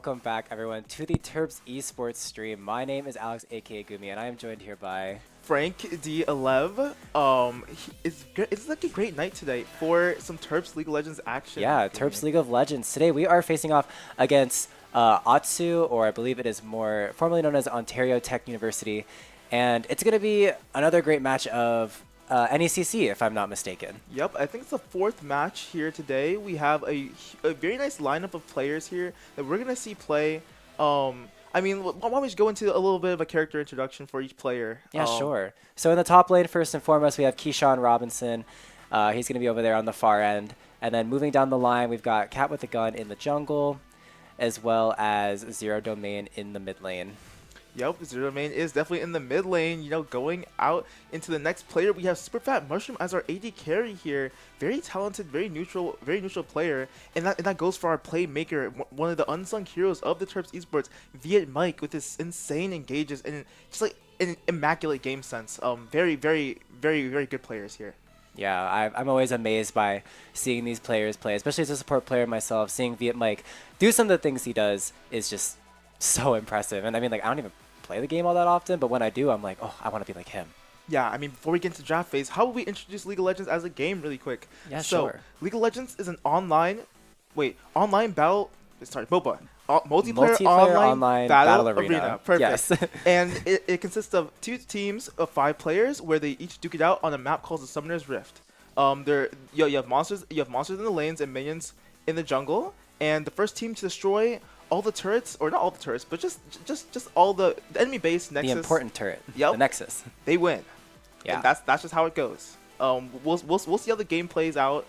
welcome back everyone to the Terps esports stream. My name is Alex, aka Gumi, and I am joined here by Frank D11. It's like a great night today for some Terps League of Legends action. yeah, Terps League of Legends. Today we are facing off against OTSU, or I believe it is more formerly known as Ontario Tech University, and it's going to be another great match of NECC, if I'm not mistaken. Yep, I think it's the fourth match here today. We have a very nice lineup of players here that we're gonna see play. I mean, why don't we just go into a little bit of a character introduction for each player? Yeah, sure. So in the top lane, first and foremost, we have Keyshawn Robinson. He's going to be over there on the far end. And then moving down the line, we've got Cat with a Gun in the jungle, as well as Zero Domain in the mid lane. Yep, Zero Domain is definitely in the mid lane, going out into the next player. We have Super Fat Mushroom as our AD carry here. Very talented, very neutral player. And that goes for our playmaker, one of the unsung heroes of the Terps esports, Viet Mike, with his insane engages and just like an immaculate game sense. Very good players here. Yeah, I'm always amazed by seeing these players play, especially as a support player myself. Seeing Viet Mike do some of the things he does is just so impressive. And I mean, like, I don't even play the game all that often, but when I do, I'm like, oh, I want to be like him. Yeah, I mean, before we get into draft phase, how will we introduce League of Legends as a game really quick? Yeah, so, sure. League of Legends is an online battle, MOBA. Multiplayer online battle arena. Perfect. Yes. And it consists of 2 teams of 5 players where they each duke it out on a map called the Summoner's Rift. You have monsters in the lanes and minions in the jungle, and the first team to destroy all the turrets, or not all the turrets, but just all the enemy base Nexus. The important turret. Yep. The Nexus. They win. Yeah. And that's just how it goes. We'll see how the game plays out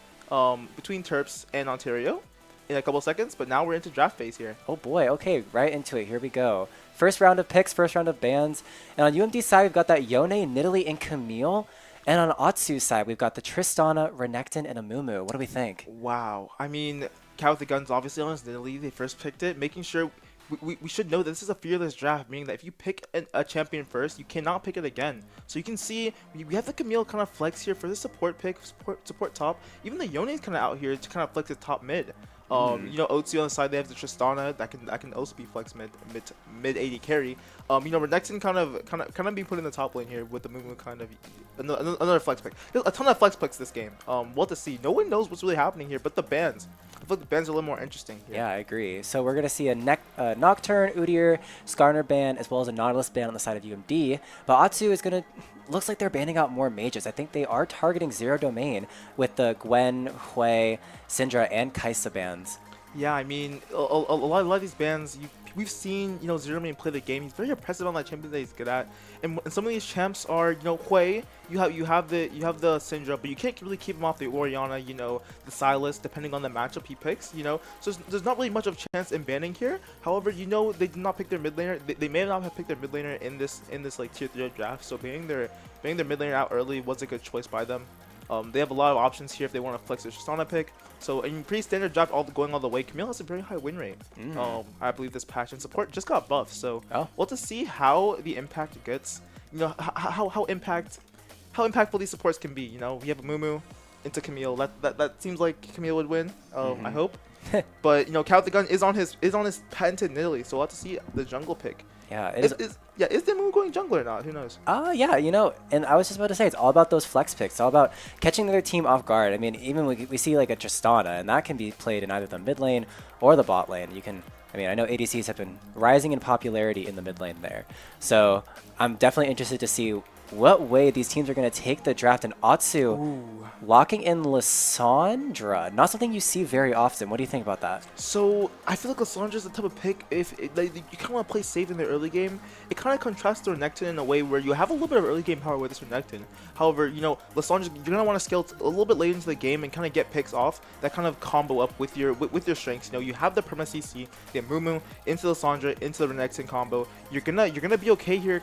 between Terps and Ontario in a couple seconds, but now we're into draft phase here. Oh boy, okay, right into it. Here we go. First round of picks, first round of bans. And on UMD side, we've got that Yone, Nidalee, and Camille. And on Otsu's side, we've got the Tristana, Renekton, and Amumu. What do we think? Wow. I mean, Cat with the Gun's obviously on his Nidalee. They first picked it, making sure we should know that this is a fearless draft, meaning that if you pick a champion first, you cannot pick it again. So you can see we have the Camille kind of flex here for the support pick, support top. Even the Yone's kind of out here to kind of flex his top mid. OTSU on the side, they have the Tristana that can also be flex mid AD carry. Renekton kind of be put in the top lane here with the Mumu kind of another flex pick. There's a ton of flex picks this game. What to see. No one knows what's really happening here, but the bans. I feel like the bans are a little more interesting here. Yeah, I agree. So we're going to see a Nocturne, Udyr, Skarner ban, as well as a Nautilus ban on the side of UMD. But Otsu is going to... Looks like they're banning out more mages. I think they are targeting Zero Domain with the Gwen, Hui, Syndra, and Kai'Sa bans. Yeah, I mean, a lot of these bans, we've seen, Zero Domain play the game. He's very impressive on that champion that he's good at. And some of these champs are, Hui, you have the Syndra, but you can't really keep him off the Orianna, the Silas, depending on the matchup he picks, So there's not really much of chance in banning here. However, they did not pick their mid laner. They may not have picked their mid laner in this like tier 3 draft. So banning their mid laner out early was a good choice by them. They have a lot of options here if they want to flex their Tristana pick. So in pretty standard draft, going all the way, Camille has a very high win rate. I believe this patch and support just got buffed. So we'll have to see how the impact gets. How impactful these supports can be. We have a Mumu into Camille. That seems like Camille would win. I hope. But Cat with the Gun is on his patented Nidalee. So we'll have to see the jungle pick. Yeah, is the Mumu going jungle or not? Who knows? Yeah, and I was just about to say, it's all about those flex picks. It's all about catching the other team off guard. I mean, even we see like a Tristana, and that can be played in either the mid lane or the bot lane. I know ADCs have been rising in popularity in the mid lane there. So I'm definitely interested to see what way these teams are going to take the draft. And Otsu locking in Lissandra, not something you see very often. What do you think about that? So I feel like Lissandra is the type of pick, if you kind of want to play safe in the early game, it kind of contrasts to Renekton in a way where you have a little bit of early game power with this Renekton. However, Lissandra, you're going to want to scale a little bit late into the game and kind of get picks off that kind of combo up with your strengths. You have the perma CC, the Mumu into Lissandra, into the Renekton combo. You're gonna be okay here,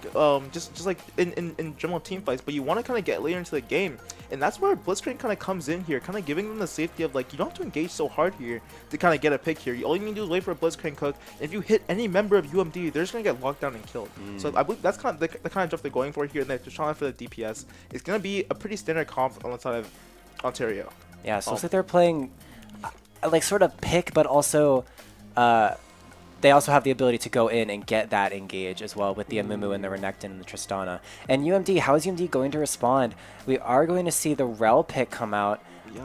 just like in general team fights, but you want to kind of get later into the game, and that's where Blitzcrank kind of comes in here, kind of giving them the safety of like, you don't have to engage so hard here to kind of get a pick here. All you need to do is wait for a Blitzcrank cook, and if you hit any member of UMD, they're just gonna get locked down and killed. So I believe that's kind of the kind of stuff they're going for here, and they're just trying for the DPS. It's gonna be a pretty standard comp on the side of Ontario. Yeah, so it looks like they're playing like sort of pick, but also they also have the ability to go in and get that engage as well with the Amumu and the Renekton and the Tristana. And UMD, how is UMD going to respond? We are going to see the Rel pick come out,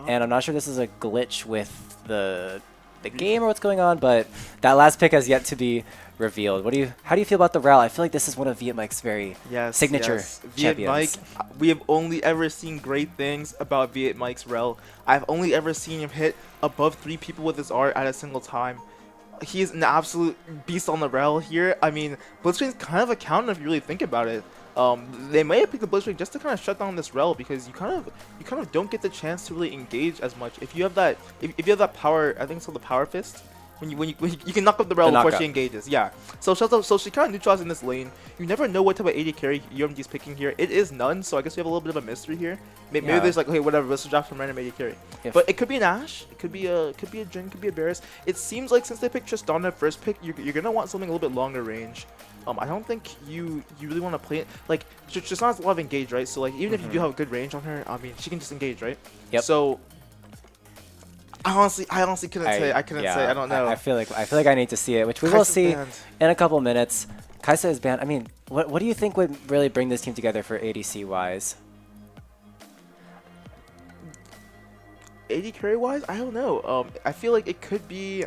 and I'm not sure this is a glitch with the game or what's going on, but that last pick has yet to be revealed. How do you feel about the Rel? I feel like this is one of Vietmike's very signature champions. Vietmike, we have only ever seen great things about Vietmike's Rel. I've only ever seen him hit above 3 people with his art at a single time. He's an absolute beast on the Rel here. I mean, Blitzcrank's kind of a counter if you really think about it. They may have picked the Blitzcrank just to kind of shut down this Rel, because you kind of don't get the chance to really engage as much if you have that power. I think it's called the power fist. When you can knock up the Rel before she engages. Yeah. So she kind of neutralizes in this lane. You never know what type of AD carry UMD is picking here. It is none, so I guess we have a little bit of a mystery here. Maybe there's like, okay, whatever, let's drop some random AD carry. But it could be an Ashe, it could be a Jhin, could be a Varus. It seems like since they picked Tristana first pick, you're gonna want something a little bit longer range. I don't think you really want to play it like Tristana's a lot of engage, right? So like even if you do have a good range on her, I mean she can just engage, right? Yep. So I honestly couldn't say. I couldn't say. I don't know. I feel like I need to see it, which we will see in a couple minutes. Kai'Sa is banned. I mean, what do you think would really bring this team together for ADC wise? AD carry wise, I don't know. I feel like it could be.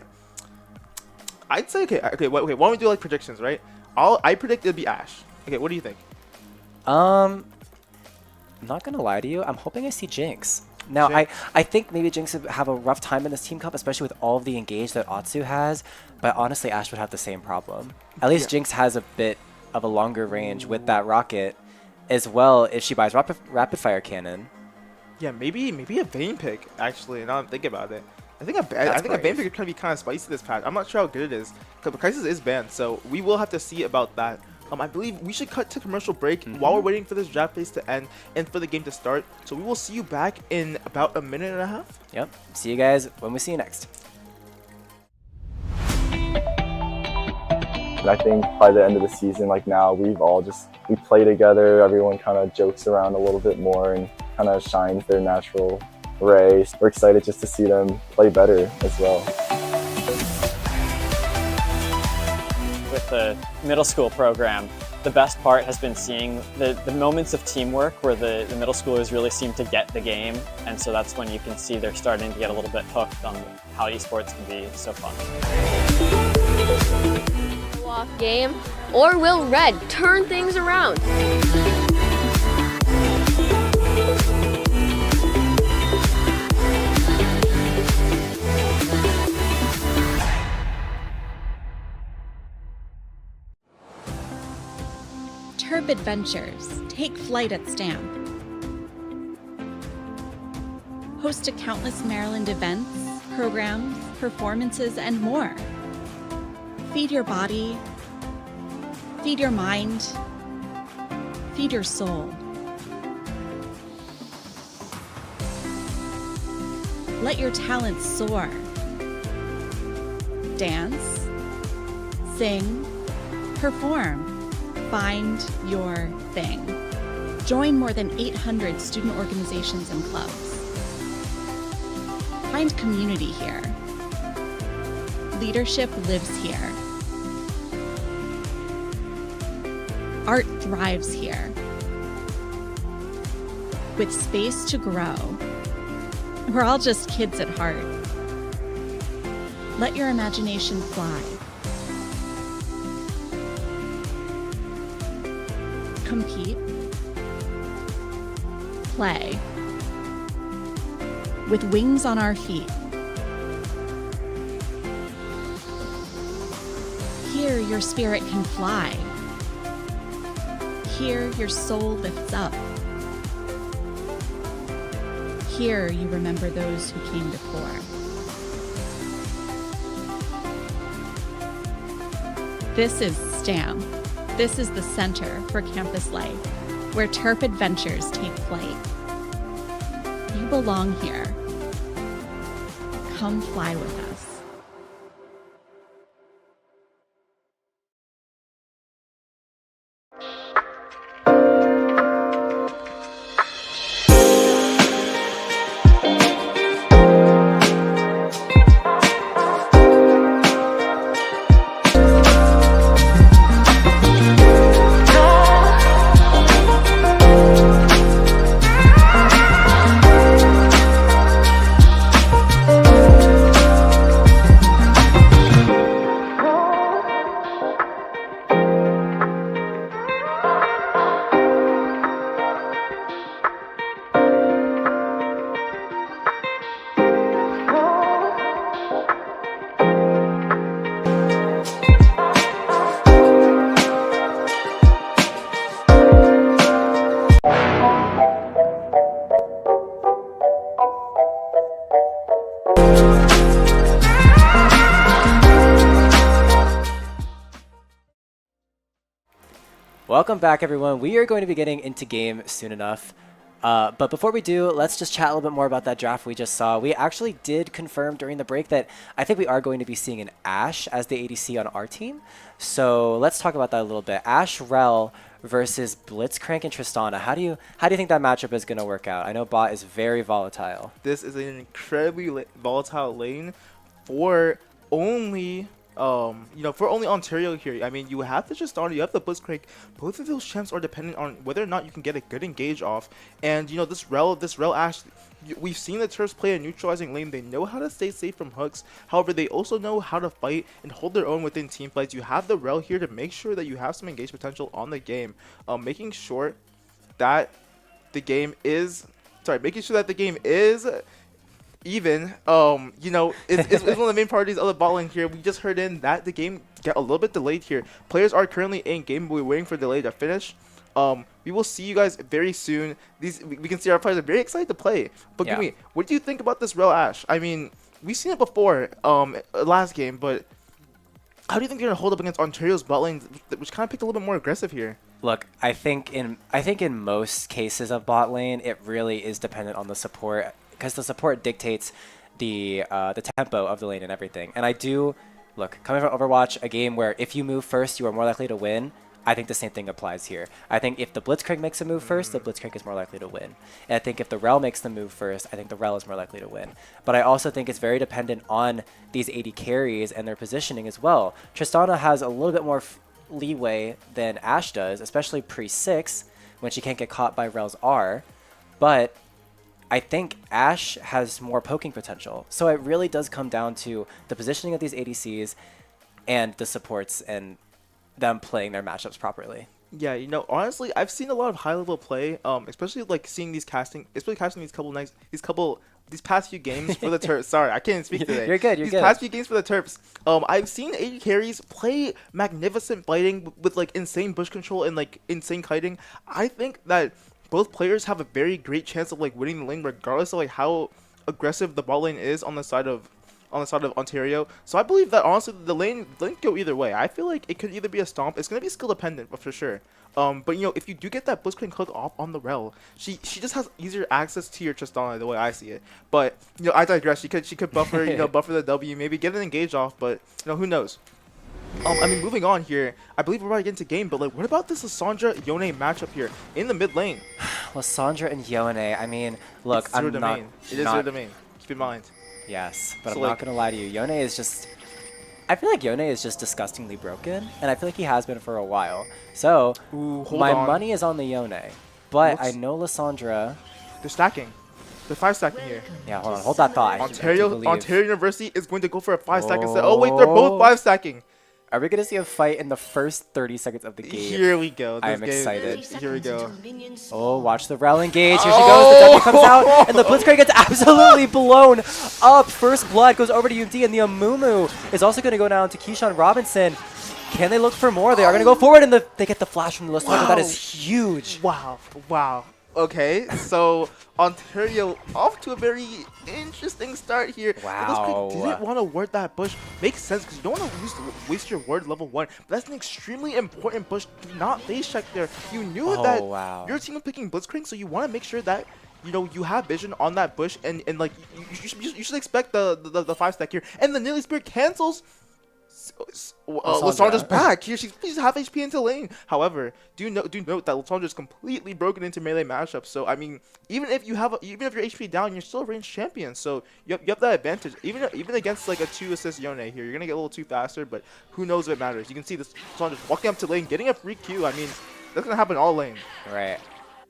I'd say okay. Why don't we do like predictions, right? I predict it'll be Ashe. Okay, what do you think? I'm not gonna lie to you. I'm hoping I see Jinx. Now, I think maybe Jinx would have a rough time in this team cup, especially with all of the engage that OTSU has, but honestly, Ashe would have the same problem. At least Jinx has a bit of a longer range with that rocket as well if she buys rapid fire cannon. Yeah, maybe a Vayne pick, actually, now I'm thinking about it. I think a Vayne pick could be kind of spicy this patch. I'm not sure how good it is, because Kai'Sa is banned, so we will have to see about that. I believe we should cut to commercial break while we're waiting for this draft phase to end and for the game to start. So we will see you back in about a minute and a half. Yep. See you guys when we see you next. I think by the end of the season, like now, we play together. Everyone kind of jokes around a little bit more and kind of shines their natural ray. We're excited just to see them play better as well. With the middle school program, the best part has been seeing the moments of teamwork where the middle schoolers really seem to get the game, and so that's when you can see they're starting to get a little bit hooked on how esports can be so fun. Off game, or will Red turn things around? Terp Adventures. Take flight at Stamp. Host to countless Maryland events, programs, performances, and more. Feed your body. Feed your mind. Feed your soul. Let your talents soar. Dance. Sing. Perform. Find your thing. Join more than 800 student organizations and clubs. Find community here. Leadership lives here. Art thrives here. With space to grow. We're all just kids at heart. Let your imagination fly. Compete, play, with wings on our feet. Here your spirit can fly. Here your soul lifts up. Here you remember those who came before. This is STAM. This is the center for campus life, where Terp adventures take flight. You belong here. Come fly with us. Welcome back, everyone. We are going to be getting into game soon enough. But before we do, let's just chat a little bit more about that draft we just saw. We actually did confirm during the break that I think we are going to be seeing an Ashe as the ADC on our team. So let's talk about that a little bit. Ashe Rel versus Blitzcrank and Tristana. How do you think that matchup is going to work out? I know bot is very volatile. This is an incredibly volatile lane for only for only Ontario here. I mean, you have the Tristana, you have the Blitzcrank. Both of those champs are dependent on whether or not you can get a good engage off. And this Rel Ashe, we've seen the Terps play a neutralizing lane. They know how to stay safe from hooks. However, they also know how to fight and hold their own within team fights. You have the Rel here to make sure that you have some engage potential on the game, making sure that the game is even. Is one of the main priorities of the bot lane here. We just heard in that the game get a little bit delayed here. Players are currently in game, but we're waiting for the delay to finish. We will see you guys very soon. We can see our players are very excited to play. But Gumi, what do you think about this Rel Ashe? I mean, we've seen it before last game, but how do you think you're gonna hold up against Ontario's bot lane, which kind of picked a little bit more aggressive here? Look, I think in most cases of bot lane, it really is dependent on the support, because the support dictates the tempo of the lane and everything. And coming from Overwatch, a game where if you move first, you are more likely to win. I think the same thing applies here. I think if the Blitzcrank makes a move first, the Blitzcrank is more likely to win. And I think if the Rel makes the move first, I think the Rel is more likely to win. But I also think it's very dependent on these AD carries and their positioning as well. Tristana has a little bit more leeway than Ashe does, especially pre-6, when she can't get caught by Rel's R. But I think Ashe has more poking potential. So it really does come down to the positioning of these ADCs and the supports and them playing their matchups properly. Yeah, honestly, I've seen a lot of high-level play, especially like seeing these casting these past few games for the Terps. Sorry, I can't speak today. You're good. These past few games for the Terps, I've seen AD carries play magnificent fighting with like insane bush control and like insane kiting. I think that both players have a very great chance of like winning the lane, regardless of like how aggressive the bot lane is on the side of Ontario. So I believe that honestly the lane go either way. I feel like it could either be a stomp. It's gonna be skill dependent, but for sure. But if you do get that Blitzcrank hook off on the Rel, she just has easier access to your Tristana the way I see it. But I digress. She could buffer buffer the W, maybe get an engage off, but who knows. I mean, moving on here, I believe we're about to get into game, but like, what about this Lissandra Yone matchup here in the mid lane? Lissandra and Yone. I mean, look, It is zero domain. Keep in mind. Yes, but So, I'm not going to lie to you. Yone is just... I feel like Yone is just disgustingly broken, and I feel like he has been for a while. So, my money is on the Yone, but I know Lissandra... They're stacking. They're 5-stacking here. Yeah, hold on. Hold that thought. Ontario University is going to go for a 5-stack instead. Oh, wait, they're both 5-stacking. Are we going to see a fight in the first 30 seconds of the game? Here we go. I am excited. Here we go. Oh, watch the Rel engage. Here she goes. The W comes out, and the Blitzcrank gets absolutely blown up. First blood goes over to UD, and the Amumu is also going to go down to Keyshawn Robinson. Can they look for more? They are going to go forward, and they get the flash from the Lissandra. That is huge. Wow. Okay, so Ontario off to a very interesting start here. Wow. Didn't want to ward that bush. Makes sense because you don't want to waste your ward level 1. But that's an extremely important bush. Do not face check there. You knew that your team was picking Blitzcrank, so you want to make sure that you have vision on that bush, and like you should expect the 5-stack here. And the Nearly Spirit cancels. Lissandra's back here. She's half HP into lane. However, do note that Lissandra's completely broken into melee matchups. So I mean, even if you're HP down, you're still a ranged champion. So you have that advantage. Even against like a 2-assist Yone here, you're gonna get a little too faster. But who knows if it matters? You can see this Lissandra's walking up to lane, getting a free Q. I mean, that's gonna happen all lane. Right.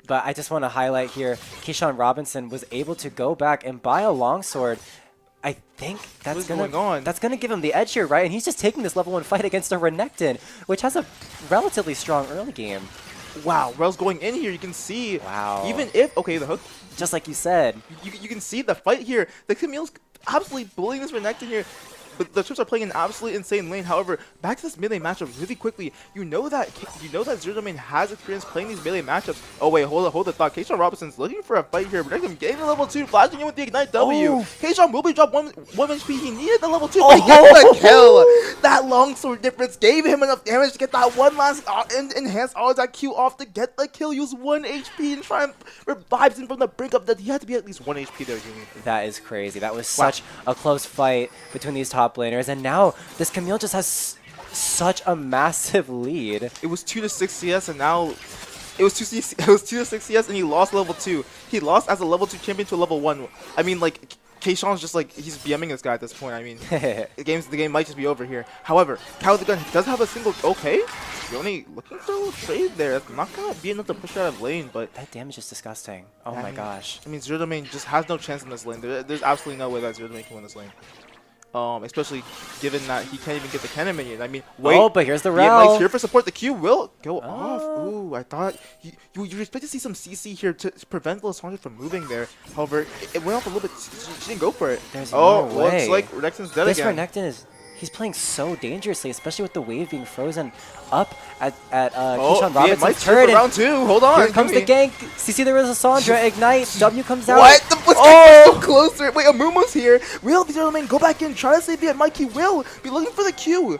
But I just want to highlight here, Keyshawn Robinson was able to go back and buy a longsword. I think that's gonna give him the edge here, right? And he's just taking this level 1 fight against a Renekton, which has a relatively strong early game. Wow, Rel's going in here. You can see. Wow. Even if the hook, just like you said, you can see the fight here. The Camille's absolutely bullying this Renekton here. but the Terps are playing an absolutely insane lane. However, back to this melee matchup really quickly. You know that Zero Domain has experience playing these melee matchups. Oh wait, hold the thought. Kayshawn Robinson's looking for a fight here, but getting the level 2, flashing in with the Ignite W. Oh. Kayshawn will be dropped one HP. He needed the level 2, but he gets the kill. That longsword difference gave him enough damage to get that one last enhanced auto attack Q off to get the kill. Use 1 HP and try and revives him from the brink of death. He had to be at least 1 HP there, Jimmy. That is crazy. That was such a close fight between these top laners, and now this Camille just has such a massive lead. It was 2-6 CS, and now it was 2-6 CS, and he lost level 2. He lost as a level 2 champion to a level 1. I mean, like, Kayshawn's just like, he's BMing this guy at this point. I mean, the game might just be over here. However, Kyle the Gun does have a single. Okay, Yone looking for a little trade there. That's not gonna be enough to push out of lane, but That damage is disgusting. Oh my gosh. I mean, Zero Domain just has no chance in this lane. There's absolutely no way that Zero Domain can win this lane. Especially given that he can't even get the cannon minion. I mean, wait. Oh, but here's the Yeah, Mike's Rel. here for support. The Q will go off. Ooh, I thought you expect to see some CC here to prevent Lysandra from moving there. However, it went off a little bit. She didn't go for it. There's oh, no looks way. like Renekton's dead This again. Renekton he's playing so dangerously, especially with the wave being frozen up at Keyshawn Robinson's Mike's turret. here for And round 2. Hold on. here comes the gank. CC there is Lysandra. Ignite. W comes out. What? What's so closer? Wait, Amumu's here. Will the Zero Domain go back in? Try to save it. Mike, he will be looking for the Q.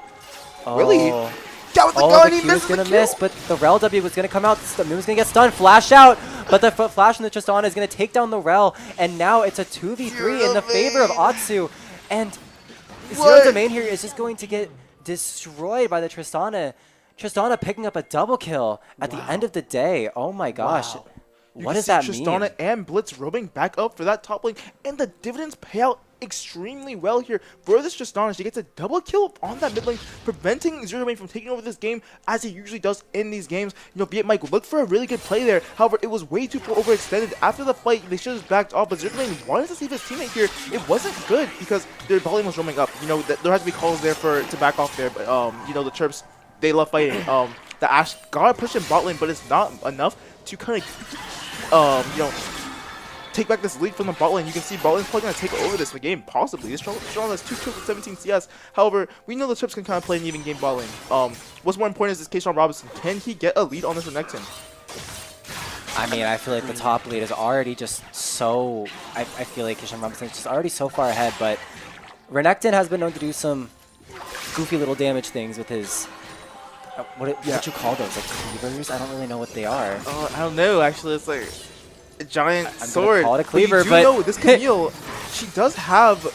Really? Oh. Got with the Oh, gun. the He Q is missed the gonna Q. miss, but the Rel W was gonna come out. The Moon's gonna get stunned. Flash out, but the flash from the Tristana is gonna take down the Rel, and now it's a 2v3 in the favor of OTSU, and Zero Domain here is just going to get destroyed by the Tristana. Tristana picking up a double kill at the end of the day. Oh my gosh. Wow. What does that mean? Tristana and Blitz roaming back up for that top lane, and the dividends pay out extremely well here for this Tristana. She gets a double kill on that mid lane, preventing Zero Domain from taking over this game as he usually does in these games. You know, Viet Mike looked for a really good play there. However, it was way too overextended. After the fight, they should have backed off, but Zero Domain wanted to save his teammate here. It wasn't good because their bot lane was roaming up. You know, there has to be calls there to back off there, but you know, the Terps, they love fighting. The Ashe got to push in bot lane, but it's not enough to kind of you know, take back this lead from the bot lane. You can see bot lane's probably going to take over this game, possibly. This Strong has 2 kills with 17 CS. However, we know the Terps can kind of play an even game bot lane. What's more important is this Kayshawn Robinson. Can he get a lead on this Renekton? I mean, I feel like the top lead is already just so... I feel like Keyshawn Robinson is just already so far ahead, but Renekton has been known to do some goofy little damage things with his... what you call those? Like cleavers? I don't really know what they are. I don't know, actually. It's like a giant I'm sword. gonna call it a cleaver, but you but... do know this Camille, she does have...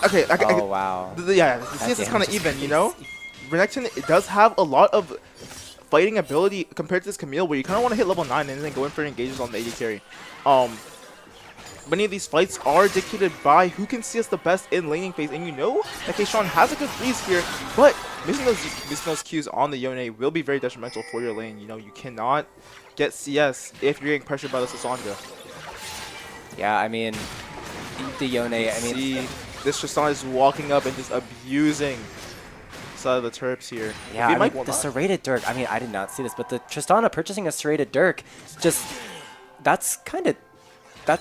okay, oh, wow. Yeah, the CS is damage kind of is even, you know? crazy. Renekton, it does have a lot of fighting ability compared to this Camille, where you kind of want to hit level 9 and then go in for engages on the AD carry. Many of these fights are dictated by who can see us the best in laning phase, and you know that Kayshawn has a good freeze here, but missing those Qs on the Yone will be very detrimental for your lane. You know, you cannot get CS if you're getting pressured by the Lysandra. Yeah, I mean, the Yone, I mean... See, this Tristana is walking up and just abusing side of the Terps here. Yeah, I mean, the serrated Dirk, I mean, I did not see this, but the Tristana purchasing a serrated Dirk, just, that's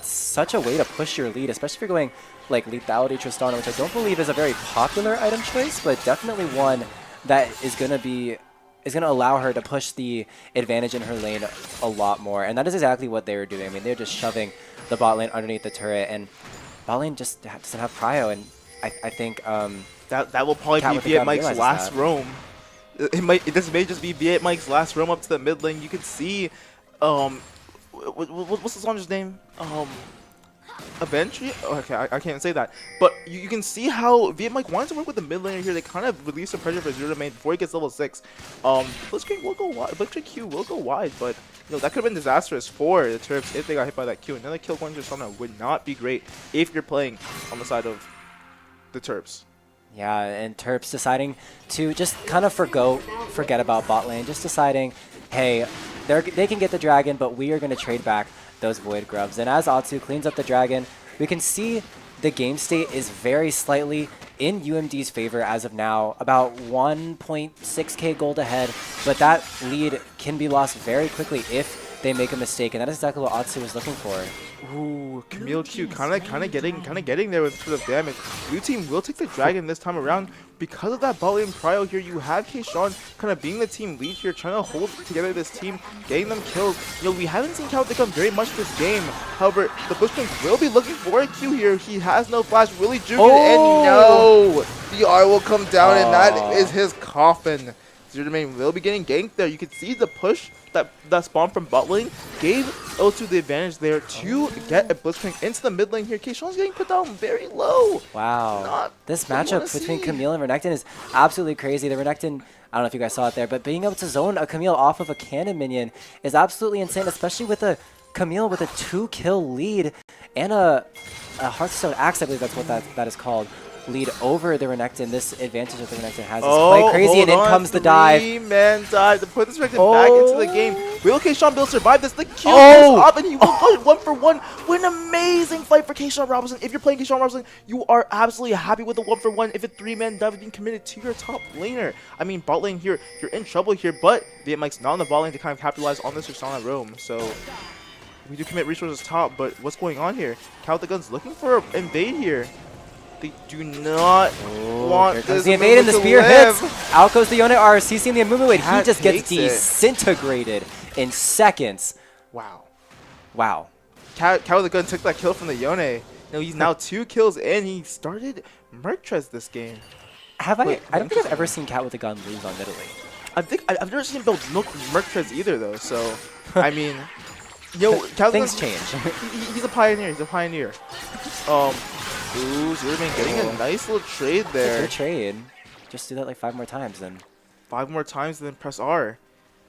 such a way to push your lead, especially if you're going like lethality Tristana, which I don't believe is a very popular item choice, but definitely one that is going to allow her to push the advantage in her lane a lot more. And that is exactly what they were doing. I mean, they're just shoving the bot lane underneath the turret, and bot lane just doesn't have prio, and I think that will probably be Viet Mike's last roam. This may just be Viet Mike's last roam up to the mid lane. You can see what's Lysandra's name? Aventry? Okay, I can't even say that. But you can see how Viet Mike wants to work with the mid laner here. They kind of release some pressure for Zero Domain before he gets level 6. Blitzcrank will go wide. Blitzcrank Q will go wide, but you know, that could have been disastrous for the Terps if they got hit by that Q. Another kill going to Tristana would not be great if you're playing on the side of the Terps. Yeah, and Terps deciding to just kind of forget about bot lane, just deciding, hey, they can get the dragon, but we are going to trade back those Void Grubs. And as OTSU cleans up the dragon, we can see the game state is very slightly in UMD's favor as of now, about 1.6k gold ahead, but that lead can be lost very quickly if they make a mistake, and that is exactly what OTSU was looking for. Ooh, Camille Q kind of getting there with sort of damage. Blue team will take the dragon this time around. Because of that bot lane prio here, you have K-Sean kind of being the team lead here, trying to hold together this team, getting them kills. You know, we haven't seen Cal come very much this game. However, the Bushwing will be looking for a Q here. He has no flash, really juking, and no! The R will come down, and that is his coffin. Zero Domain will be getting ganked there. You can see the push that spawn from bot lane gave O2 the advantage there to get a Blitzcrank into the mid lane here. K-Sean's getting put down very low. Wow. This matchup between Camille and Renekton is absolutely crazy. The Renekton, I don't know if you guys saw it there, but being able to zone a Camille off of a cannon minion is absolutely insane, especially with a Camille with a 2-kill lead and a Hearthstone Axe, I believe that's what that is called, lead over the Renekton. This advantage that the Renekton has is quite crazy, and in comes the dive. 3-man dive to put this Renekton back into the game. Will K-Sean Bill survive this? The Q goes up, and he will go 1-for-1. What an amazing fight for K-Sean Robinson. If you're playing K-Sean Robinson, you are absolutely happy with the 1-for-1 if a 3-man dive is being committed to your top laner. I mean, bot lane here, you're in trouble here, but VMike's not on the bot lane to kind of capitalize on this Tristana roam. So we do commit resources top, but what's going on here? Cal with the Gun's looking for an invade here. They do not want this. The invade and the spear hits. Out goes the Yone R. CCing the Amumu, and he just gets disintegrated in seconds. Wow. Wow. Cal with the Gun took that kill from the Yone. No, he's now 2 kills, and he started Merctrez this game. I don't think I've ever seen Cat with a Gun lose on Italy. I've never seen him build Merctrez either, though. So, I mean, things change. He's a pioneer. He's a pioneer. Ooh, Zero-Man getting a nice little trade there. Good trade. Just do that like 5 more times, then. 5 more times, and then press R.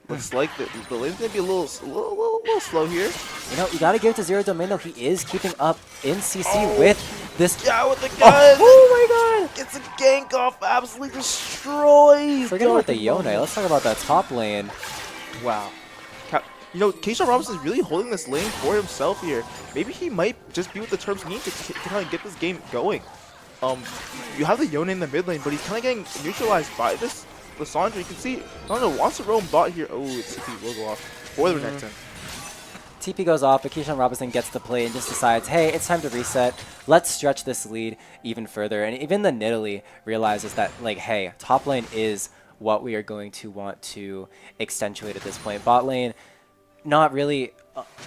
Looks like the lane's gonna be a little slow here. You know, you gotta give it to Zero Domain though. He is keeping up in CC with this. Yeah, with the gun. Oh my god! Gets a gank off, absolutely destroys. Forget about the Yone. Let's talk about that top lane. Wow. You know, K-Sean Robinson is really holding this lane for himself here. Maybe he might just be what the Terps need to kind of get this game going. You have the Yone in the mid lane, but he's kind of getting neutralized by this Lissandra. You can see Lissandra wants to roam bot here. Oh, it's TP will go off for the Renekton. TP goes off, but K-Sean Robinson gets the play and just decides, hey, it's time to reset. Let's stretch this lead even further. And even the Nidalee realizes that, like, hey, top lane is what we are going to want to accentuate at this point. Bot lane, not really,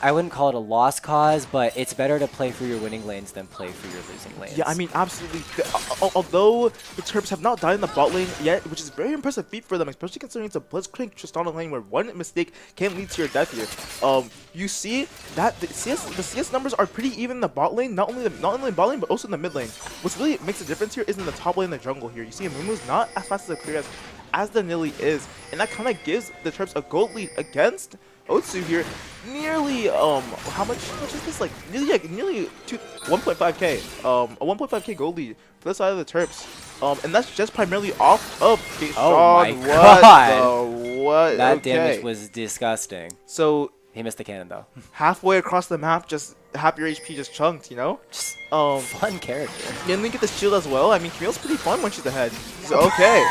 I wouldn't call it a lost cause, but it's better to play for your winning lanes than play for your losing lanes. Yeah, I mean, absolutely. Although the Terps have not died in the bot lane yet, which is a very impressive feat for them, especially considering it's a Blitzcrank Tristana lane where one mistake can lead to your death here. You see that the CS numbers are pretty even in the bot lane, not only in the bot lane, but also in the mid lane. What really makes a difference here is in the top lane and the jungle here. You see Amumu's not as fast as a clear as the Nidalee is, and that kind of gives the Terps a gold lead against OTSU here. Nearly how much is this? Like nearly 1.5k, a 1.5k gold lead for the side of the Terps, and that's just primarily off of K-Sean. Oh my god! What? That damage was disgusting. So he missed the cannon though. Halfway across the map, just half your HP just chunked, you know. Just fun character. And then get the shield as well. I mean, Camille's pretty fun when she's ahead. So okay.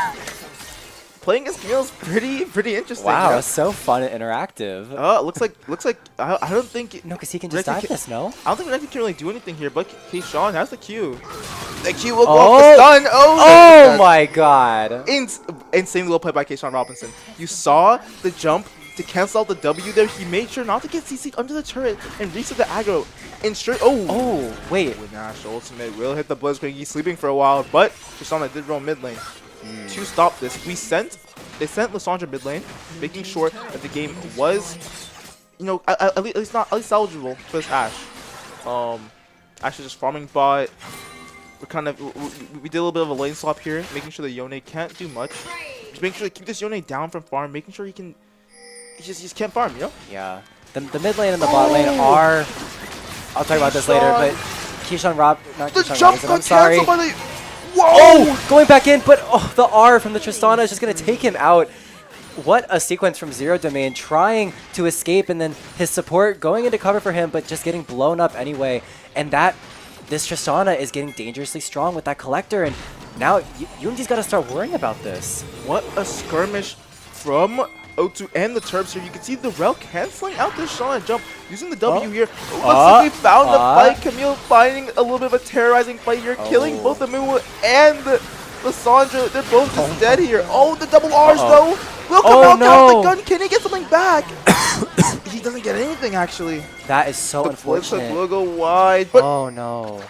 Playing as Camille is pretty interesting. Wow, you know? it's so fun and interactive. Looks like I don't think. No, because he can just dive this, no? I don't think Renekton can really do anything here, but K-Sean has the Q. The Q will go off the stun. Oh my god. Insane little play by K-Sean Robinson. You saw the jump to cancel out the W there. He made sure not to get CC'd under the turret and reset the aggro. And straight. Oh, wait. With Nash ultimate will hit the Blitzcrank. He's sleeping for a while, but Tristana did roam mid lane. To stop this, they sent Lissandra mid lane, making sure that the game was, you know, at least salvageable for this Ashe. Ashe is just farming bot. We did a little bit of a lane swap here, making sure that Yone can't do much. Just making sure to keep this Yone down from farm, making sure he just can't farm, you know? Yeah. The mid lane and the bot lane are, I'll talk about this later, but K-Sean Robinson, I'm sorry. Whoa! Oh, going back in, but the R from the Tristana is just going to take him out. What a sequence from Zero Domain, trying to escape, and then his support going into cover for him, but just getting blown up anyway. And this Tristana is getting dangerously strong with that Collector, and now UMD's got to start worrying about this. What a skirmish from O2 and the Terps here. You can see the Rel canceling out this shot and jump, using the W here. Looks like we found the fight. Camille finding a little bit of a terrorizing fight here, killing both the Mumu and the Lissandra. They're both just dead here. Oh, the double R's though. Will come out with the gun. Can he get something back? He doesn't get anything actually. That is so unfortunate. Will go wide. But oh no.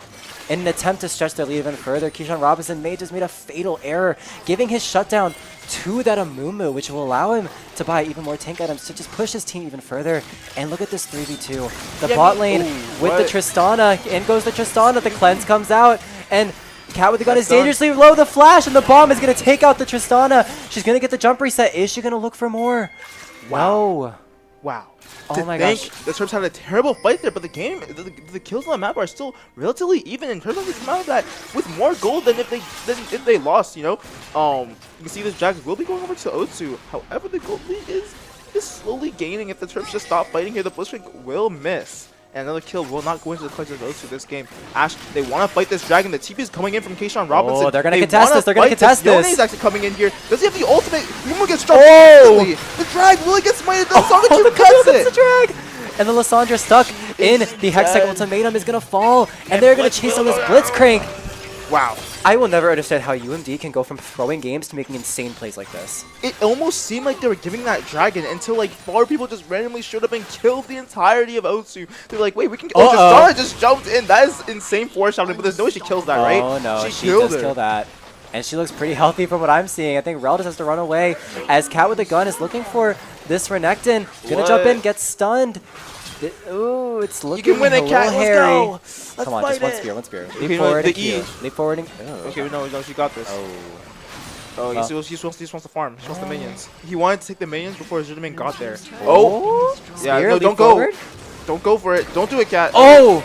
In an attempt to stretch their lead even further, Keyshawn Robinson may just made a fatal error, giving his shutdown to that Amumu, which will allow him to buy even more tank items to just push his team even further. And look at this 3v2. The bot lane with the Tristana. In goes the Tristana. The cleanse comes out. And Cat with the gun is dangerously low. The flash and the bomb is going to take out the Tristana. She's going to get the jump reset. Is she going to look for more? Wow. Wow. Oh my gosh. The Terps had a terrible fight there, but the game, the kills on the map are still relatively even in terms of this amount of that, with more gold than if they lost. You know, you can see this Jax will be going over to O2. However, the gold lead is slowly gaining. If the Terps just stop fighting here, the Blitzcrank will miss. And another kill will not go into the collection of O2 this game. Ash, they want to fight this dragon. The TP is coming in from Keyshawn Robinson. Oh, they're going to contest this. They're going to contest this. Yone's actually coming in here. Does he have the ultimate? Mumu gets struck instantly. The drag really gets smited. The Lissandra cuts it. The drag. And the Lissandra stuck in the Hextech ultimatum is going to fall. And they're going to chase on this Blitzcrank. Wow. I will never understand how UMD can go from throwing games to making insane plays like this. It almost seemed like they were giving that dragon until like 4 people just randomly showed up and killed the entirety of O2. They're like, wait, we can. Oh, Zara just jumped in. That is insane foreshadowing, but there's no way she kills that, right? Oh no, she does kill that. And she looks pretty healthy from what I'm seeing. I think Rel just has to run away as Cat with the gun is looking for this Renekton. Gonna jump in, get stunned. Ooh, it's looking you can win a it, Cat. little hairy. Let's Come on, fight just it. one spear. Okay, Leap forward and the E. Leap forwarding. Okay, no, she got this. Oh, he just wants to farm. He wants the minions. He wanted to take the minions before Zidane got there. Yeah, no, don't go. Don't go for it. Don't do it, Cat. Oh,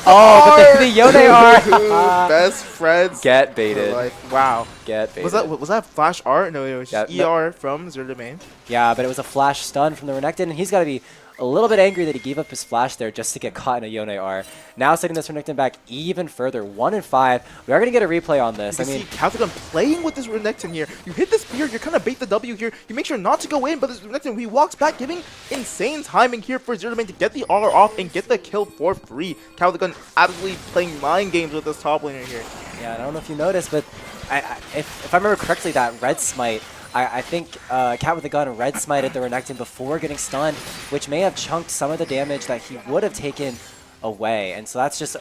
but the Yone are best friends. Get baited. Like, wow. Get baited. Was that flash art? No, it was just ER from Zero Domain. Yeah, but it was a flash stun from the Renekton, and he's got to be a little bit angry that he gave up his flash there just to get caught in a Yone R. Now setting this Renekton back even further, 1-5. We are going to get a replay on this. I mean, Catholic playing with this Renekton here. You hit the spear, you're kind of bait the W here. You make sure not to go in, but this Renekton, he walks back, giving insane timing here for Zero Domain to get the R off and get the kill for free. Catholic absolutely playing mind games with this top laner here. Yeah, I don't know if you noticed, but if I remember correctly, that red smite, I think Cat with the gun red smited the Renekton before getting stunned, which may have chunked some of the damage that he would have taken away. And so that's just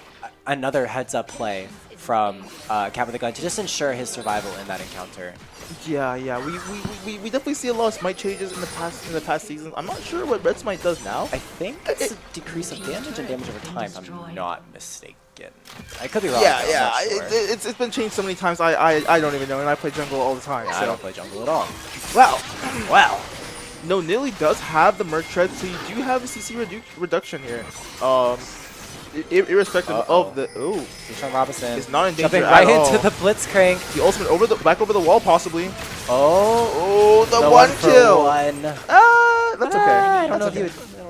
another heads-up play from Cat with the gun to just ensure his survival in that encounter. Yeah, we definitely see a lot of smite changes in the past seasons. I'm not sure what red smite does now. I think it's a decrease of damage and damage over time, if I'm not mistaken. I could be wrong. Yeah, sure. it's been changed so many times. I don't even know, and I play jungle all the time. Yeah, so. I don't play jungle at all. Wow. No, Nilly does have the merc tread, so you do have a CC reduction here. Irrespective of the Keyshawn Robinson is not in danger jumping at right all. into the Blitzcrank. The ultimate back over the wall possibly. The one kill. That's okay. I don't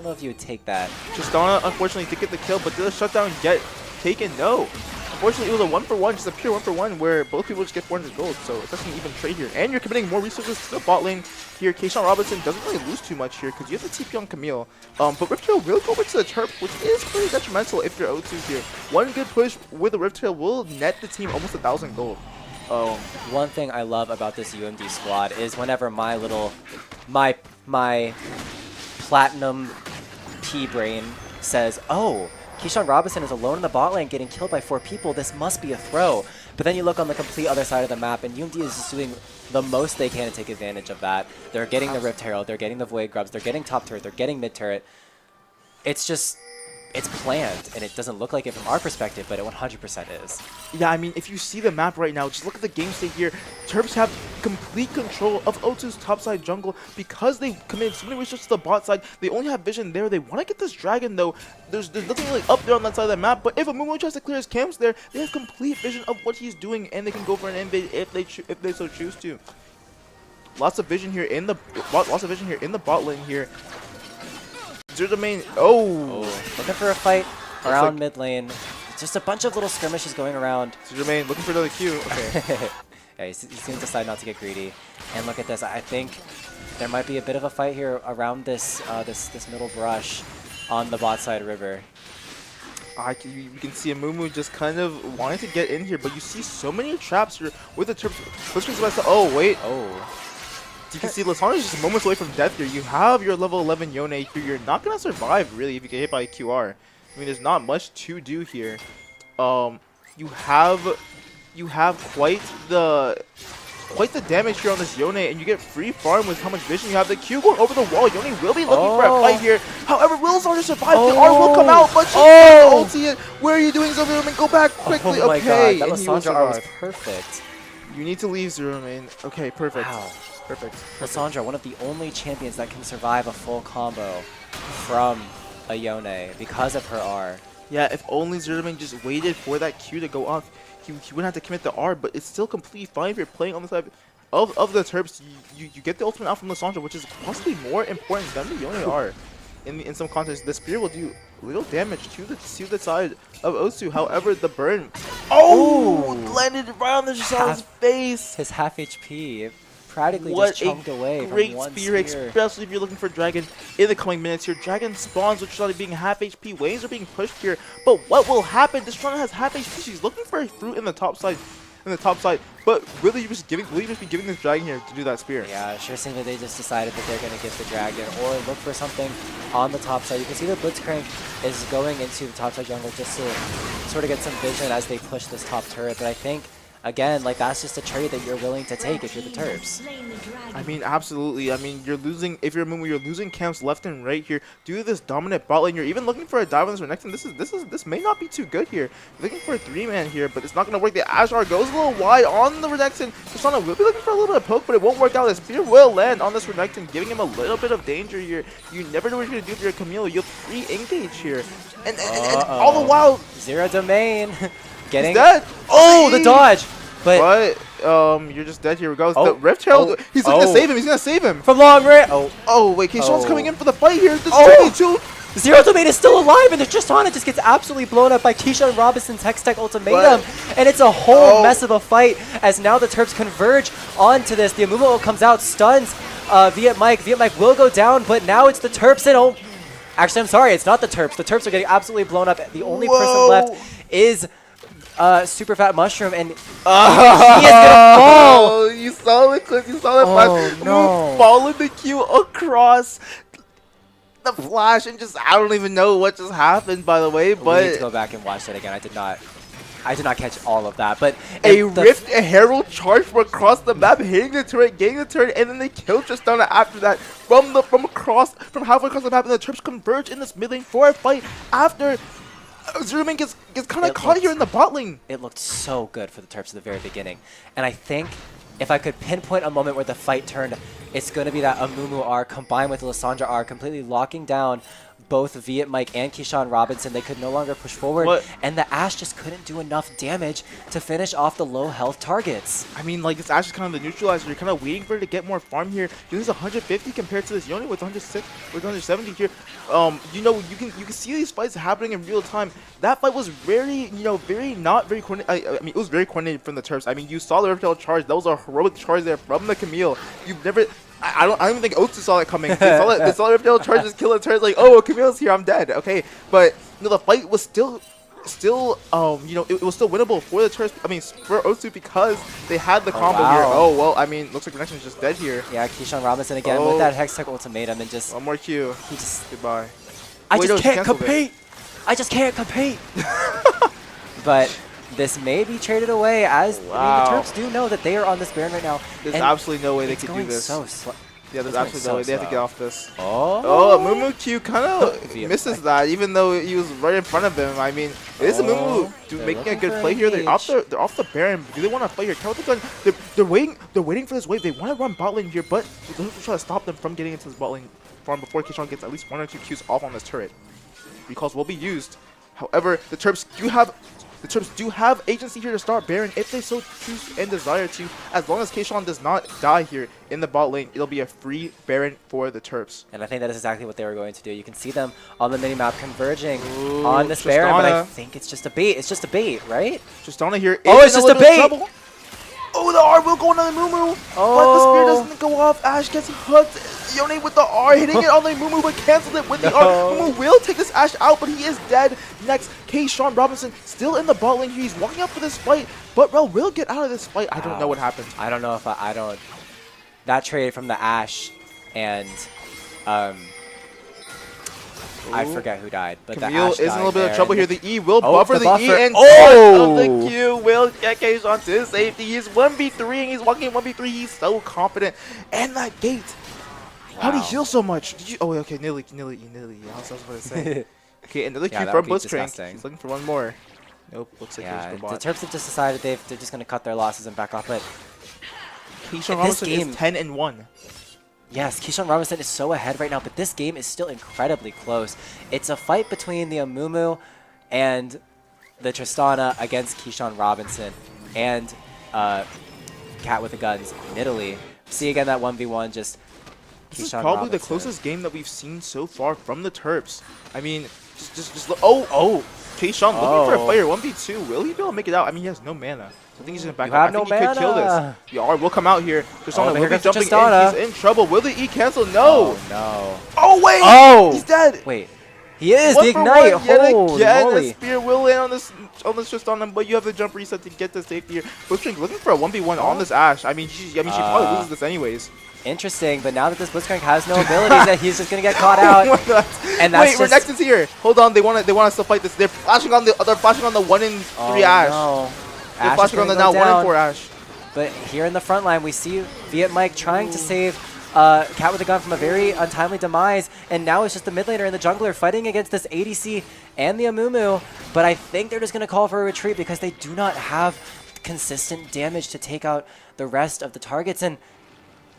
know if you would take that. Tristana unfortunately did get the kill, but did the shutdown get taken? No. Unfortunately, it was a 1-for-1, just a pure 1-for-1, where both people just get 400 gold, so it's actually an even trade here. And you're committing more resources to the bot lane here. Keyshawn Robinson doesn't really lose too much here, because you have the TP on Camille. But Rift Trail will go over to the Terps, which is pretty detrimental if you're O2 here. One good push with the Rift Trail will net the team almost 1,000 gold. One thing I love about this UMD squad is whenever my platinum P-brain says, oh, Keyshawn Robinson is alone in the bot lane getting killed by 4 people. This must be a throw. But then you look on the complete other side of the map, and UMD is just doing the most they can to take advantage of that. They're getting the Rift Herald, they're getting the Void Grubs, they're getting top turret, they're getting mid turret. It's just, it's planned, and it doesn't look like it from our perspective, but it 100% is. Yeah, I mean, if you see the map right now, just look at the game state here. Terps have complete control of O2's topside jungle because they committed so many resources to the bot side. They only have vision there. They want to get this dragon, though. There's nothing really up there on that side of the map, but if Amumu tries to clear his camps there, they have complete vision of what he's doing, and they can go for an invade if they so choose to. Lots of vision here in the bot lane here. Zero Domain. Looking for a fight around mid lane. Just a bunch of little skirmishes going around. Zero Domain looking for another Q. Okay. Yeah, he seems to decide not to get greedy. And look at this. I think there might be a bit of a fight here around this this middle brush on the bot side river. You can see a Mumu just kind of wanting to get in here, but you see so many traps here with the Terps. Oh, wait. Oh. You can see Lasana is just moments away from death here. You have your level 11 Yone here. You're not going to survive, really, if you get hit by a QR. I mean, there's not much to do here. You have quite the damage here on this Yone, and you get free farm with how much vision you have. The Q going over the wall. Yone will be looking for a fight here. However, Will's already survived. The R will come out, but she's ulti it. Where are you doing, Zero-Man? Go back quickly. Oh my Okay, god, that and he will Lissandra R was survive. perfect. You need to leave, Zero-Man. Okay, perfect. Wow. Perfect. Lissandra, one of the only champions that can survive a full combo from a Yone because of her R. Yeah, if only Zero-Man just waited for that Q to go off, he wouldn't have to commit the R, but it's still completely fine if you're playing on the side of the Terps. You get the ultimate out from Lissandra, which is possibly more important than the Yone R. In some contexts, the spear will do little damage to the side of OTSU. However, the burn landed right on the Shazam's face. His half HP. It practically What just chunked away great from one spear, especially if you're looking for Dragon in the coming minutes here. Dragon spawns, which is being half HP. Waves are being pushed here, but what will happen? Destrana has half HP. She's looking for a fruit in the top side. But will you just be giving this Dragon here to do that spear? Yeah, sure seems that they just decided that they're going to give the Dragon or look for something on the top side. You can see the Blitzcrank is going into the top side jungle just to sort of get some vision as they push this top turret. But I think, again, like that's just a trade that you're willing to take if you're the Terps. I mean, absolutely. I mean, you're losing, if you're Mumu, you're losing camps left and right here. Due to this dominant bot lane, you're even looking for a dive on this next, and this may not be too good here. You're looking for a 3-man here, but it's not going to work. The Ashar goes a little wide on the Renekton. Tristana will be looking for a little bit of poke, but it won't work out. The spear will land on this Renekton, giving him a little bit of danger here. You never know what you're going to do with your Camille. You have free engage here. And all the while... Zero domain. Getting... He's dead. Oh, the dodge! But you're just dead here. Regardless, the Rift Herald, he's looking to save him. He's gonna save him from long range. Wait, Keishawn's coming in for the fight here. Zero Domain is still alive, and the Tristana just gets absolutely blown up by Keishawn Robinson's Hextech ultimatum, and it's a whole mess of a fight. As now the Terps converge onto this. The Amumu comes out, stuns Viet Mike. Viet Mike will go down, but now it's the Terps and actually, I'm sorry, it's not the Terps. The Terps are getting absolutely blown up. The only person left is Super Fat Mushroom, and he is gonna fall. You saw the clip. You saw that flash. No. Followed the Q across the flash, and just I don't even know what just happened. By the way, but we need to go back and watch that again. I did not catch all of that, but a Herald charge from across the map, hitting the turret, getting the turret, and then they kill Tristana after that from halfway across the map, and the Terps converge in this mid lane for a fight after. Zero-Man gets kind of caught here in the bot lane. It looked so good for the Terps at the very beginning. And I think if I could pinpoint a moment where the fight turned, it's going to be that Amumu R combined with Lissandra R completely locking down both Viet Mike and Keishawn Robinson. They could no longer push forward, and the Ashe just couldn't do enough damage to finish off the low health targets. I mean, like, this Ashe is kind of the neutralizer. You're kind of waiting for it to get more farm here. You lose 150 compared to this Yone with 106, with 170 here. You know, you can see these fights happening in real time. That fight was very, not very coordinated. I mean, it was very coordinated from the Terps. I mean, you saw the Riptail charge. That was a heroic charge there from the Camille. You've never. I don't even think OTSU saw that coming. They saw the Riptail charge just kill the turret. Like, oh, Camille's here, I'm dead. Okay, but the fight was still it was still winnable for the Terps. I mean, for OTSU because they had the combo here. Oh well, I mean, looks like Renekton's just dead here. Yeah, Keishawn Robinson again with that Hextech ultimatum and just one more Q. He just goodbye. I just can't compete. I just can't compete. But this may be traded away as the Terps do know that they are on this Baron right now. There's absolutely no way they could do this. Yeah, there's absolutely no way. They have to get off this. Oh, Mumu Q kind of misses that, even though he was right in front of him. I mean, it is a Mumu making a good play here. They're off the Baron. Do they want to fight here? Count the gun. They're waiting for this wave. They want to run bot lane here, but they're trying to stop them from getting into this bot lane farm before Keishawn gets at least 1 or 2 Qs off on this turret. Recalls will be used. However, the Terps do have agency here to start Baron if they so choose and desire to. As long as Keishawn does not die here in the bot lane, it'll be a free Baron for the Terps. And I think that is exactly what they were going to do. You can see them on the minimap converging on this Baron, but I think it's just a bait. It's just a bait, right? Tristana here. Oh, it's just a bait! Oh, the R will go on the Mumu, but the spear doesn't go off. Ash gets hooked. Yone with the R, hitting it on the Mumu, but canceled it with the R. Mumu will take this Ash out, but he is dead. Next, Sean Robinson still in the bot lane. He's walking up for this fight, but Rel will get out of this fight. I don't know what happened. I don't know if I don't. That trade from the Ash and I forget who died, but Camille the Ash is in a little bit of trouble here. The E will Oh, buffer the the E, buffer. and Oh! of the Q will get Sean to his safety. He's 1v3 and he's walking in 1v3. He's so confident. And that gate. How did he heal so much? Did you? Oh, okay, nearly. I was about to say. Okay, another Q from Blitzcrank. He's looking for one more. Nope, looks like yeah, there's the bot. Terps have just decided they're just going to cut their losses and back off. But Sean Robinson is 10-1. Yes, Keyshawn Robinson is so ahead right now, but this game is still incredibly close. It's a fight between the Amumu and the Tristana against Keyshawn Robinson and Cat with the Guns in Italy. See again that 1v1 just This is Keyshawn probably Robinson. the closest game that we've seen so far from the Terps. I mean, just look. Oh, Keyshawn looking for a player 1v2. Will he be able to make it out? I mean, he has no mana. I think he's gonna back You up. have I think no he could kill mana. this. The R will come out here. Tristana but will here be comes the jumping Tristana. in. He's in trouble. Will the E cancel? No. Oh, no. Oh wait. Oh! He's dead. Wait. He is! One The for Ignite! one, yet Holy again, moly. the spear will land on this Tristana, but you have the jump reset to get the safety here. Blitzcrank looking for a 1v1 on this Ash. I mean, she probably loses this anyways. Interesting, but now that this Blitzcrank has no abilities, that he's just gonna get caught out. Oh my God. And that's Wait, just... Renex is here. Hold on, they want us to fight this. They're flashing on the 1 in 3 Ash. No. They're Ash flashing is on the gonna now go 1 in down. 4 Ash. But here in the front line, we see Viet Mike trying to save Cat with a Gun from a very untimely demise, and now it's just the mid laner and the jungler fighting against this ADC and the Amumu. But I think they're just going to call for a retreat because they do not have consistent damage to take out the rest of the targets, and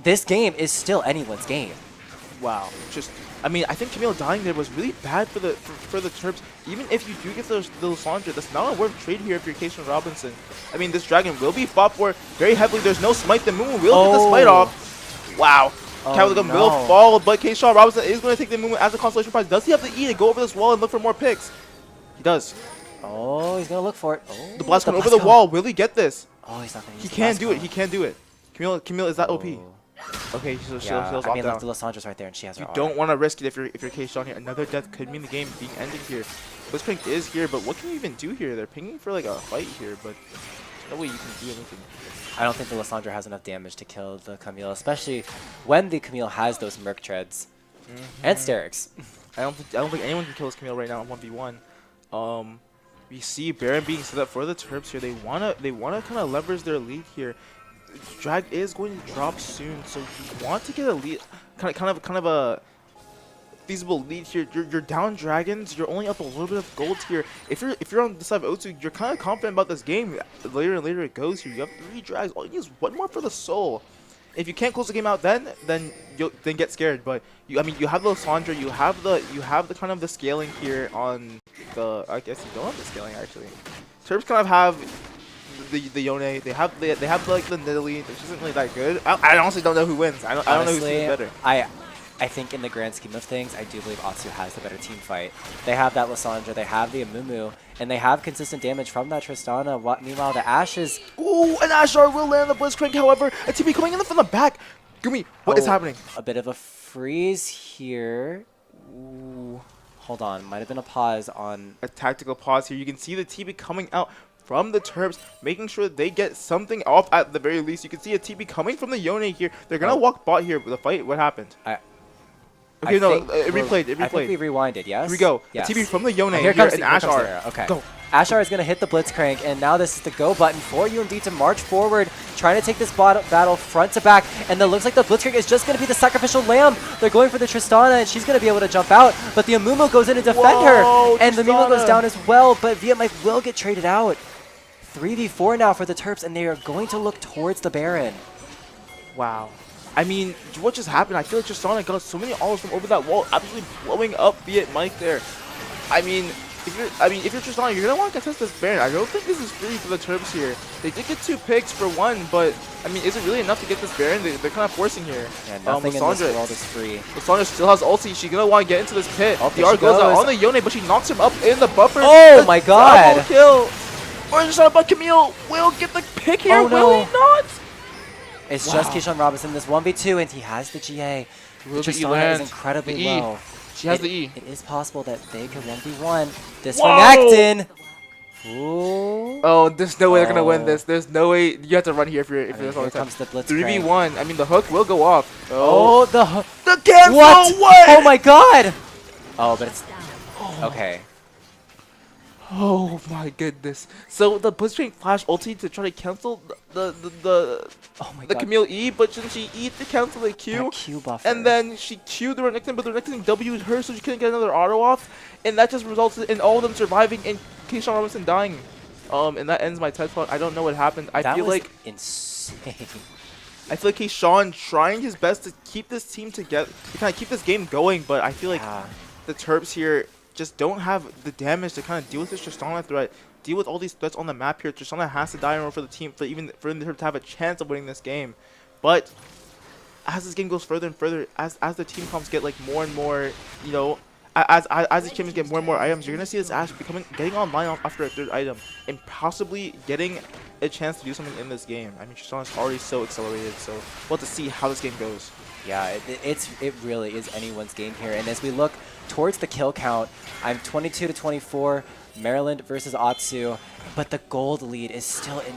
this game is still anyone's game. Wow. I mean, I think Camille dying there was really bad for the Terps. Even if you do get the Lysandra, that's not a worth trade here if you're Keyshawn Robinson. I mean, this dragon will be fought for very heavily. There's no smite. The Mumu will get the smite off. Wow. Cat with a Gun will fall, but Keyshawn Robinson is going to take the Mumu as a consolation prize. Does he have the E to go over this wall and look for more picks? He does. Oh, he's going to look for it. Oh, The blast going over the wall. Will he get this? Oh, he's not going to use He the can blast do it. cone. He can do it. Camille, is that OP? Oh. Okay, so she'll Yeah, off I mean, down. look, the Lysandra's right there, and she has her You R. don't want to risk it if you're Keyshawn here. Another death could mean the game being ended here. Blitzcrank is here, but what can you even do here? They're pinging for like a fight here, but there's no way you can do anything. I don't think the Lysandra has enough damage to kill the Camille, especially when the Camille has those Merc treads and Sterix. I don't think anyone can kill this Camille right now on 1v1. We see Baron being set up for the Terps here. They wanna kind of leverage their lead here. Drag is going to drop soon, so you want to get a lead, kind of a feasible lead here. You're down dragons. You're only up a little bit of gold here. If you're on the side of O2, you're kind of confident about this game. Later and later it goes here. You have 3 drags. All you need is 1 more for the soul. If you can't close the game out, then get scared. But you have the Lysandra. You have the kind of the scaling here on the. I guess you don't have the scaling actually. Terps kind of have the Yone. They have like the Nidalee, which isn't really that good. I honestly don't know who wins. I don't know who's better. I think in the grand scheme of things, I do believe OTSU has the better team fight. They have that Lysandra, they have the Amumu, and they have consistent damage from that Tristana. Meanwhile, the Ashes... Ooh, an Ashar will land the Blitzcrank, however. A TP coming in from the back. Gumi, what is happening? A bit of a freeze here. Ooh, hold on, might have been a pause on... A tactical pause here. You can see the TP coming out from the Terps, making sure that they get something off at the very least. You can see a TP coming from the Yone here. They're going to walk bot here with the fight. What happened? Okay, no, it replayed. I think we rewinded, yes? Here we go. Yes. A TP from the Yone Here comes an Ashar. Sarah. Okay. Go. Ashar is going to hit the Blitzcrank, and now this is the go button for UMD to march forward, trying to take this battle front to back, and it looks like the Blitzcrank is just going to be the sacrificial lamb. They're going for the Tristana, and she's going to be able to jump out, but the Amumu goes in and defend her, and the Amumu goes down as well, but Viet Mike will get traded out. 3v4 now for the Terps, and they are going to look towards the Baron. Wow. I mean, what just happened? I feel like Tristana got so many alls from over that wall, absolutely blowing up Viet Mike there. I mean, if you're Tristana, you're gonna want to contest this Baron. I don't think this is free for the Terps here. They did get 2 picks for 1, but I mean, is it really enough to get this Baron? They're kind of forcing here. Yeah, nothing in this world is free. Lysandra still has ulti. She's gonna want to get into this pit. Oh, the R goes out on the Yone, but she knocks him up in the buffer. Oh my god! Double kill. Orange shot by Camille will get the pick here. Oh, no. Will he not? It's Wow. just Keyshawn Robinson, this 1v2, and he has the GA. Will the E Tristana land? is incredibly The E. low. She has the E. It is possible that they could 1v1 this Whoa! from Acton. Ooh. Oh, there's no way they're gonna win Oh. this. There's no way. You have to run here if you're I mean, this all here the time. comes the blitz. 3v1. I mean, the hook will go off. Oh, the hook. The cancel. What? Oh my god. Oh, but it's okay. Oh my goodness. So the Blitzcrank flash ulti to try to cancel the Oh my the god. Camille E, but shouldn't she E to cancel the Q? That Q buffer. And then she Q'd the Renekton, but the Renekton W'd her, so she couldn't get another auto off. And that just resulted in all of them surviving and Keyshawn Robinson dying. And that ends my TED Talk. I don't know what happened. I that feel was like insane. Keyshawn trying his best to keep this team together, to kind of keep this game going, but I feel like Yeah. the Terps here just don't have the damage to kind of deal with this Tristana threat, deal with all these threats on the map here. Tristana has to die in order for the team, for them to have a chance of winning this game. But as this game goes further and further, as the team comps get like more and more, you know, as the champions get more and more items, you're gonna see this Ashe getting online after a third item and possibly getting a chance to do something in this game. I mean, Tristana's already so accelerated, so we'll have to see how this game goes. Yeah, it really is anyone's game here. And as we look towards the kill count, I'm 22 to 24, Maryland versus OTSU, but the gold lead is still in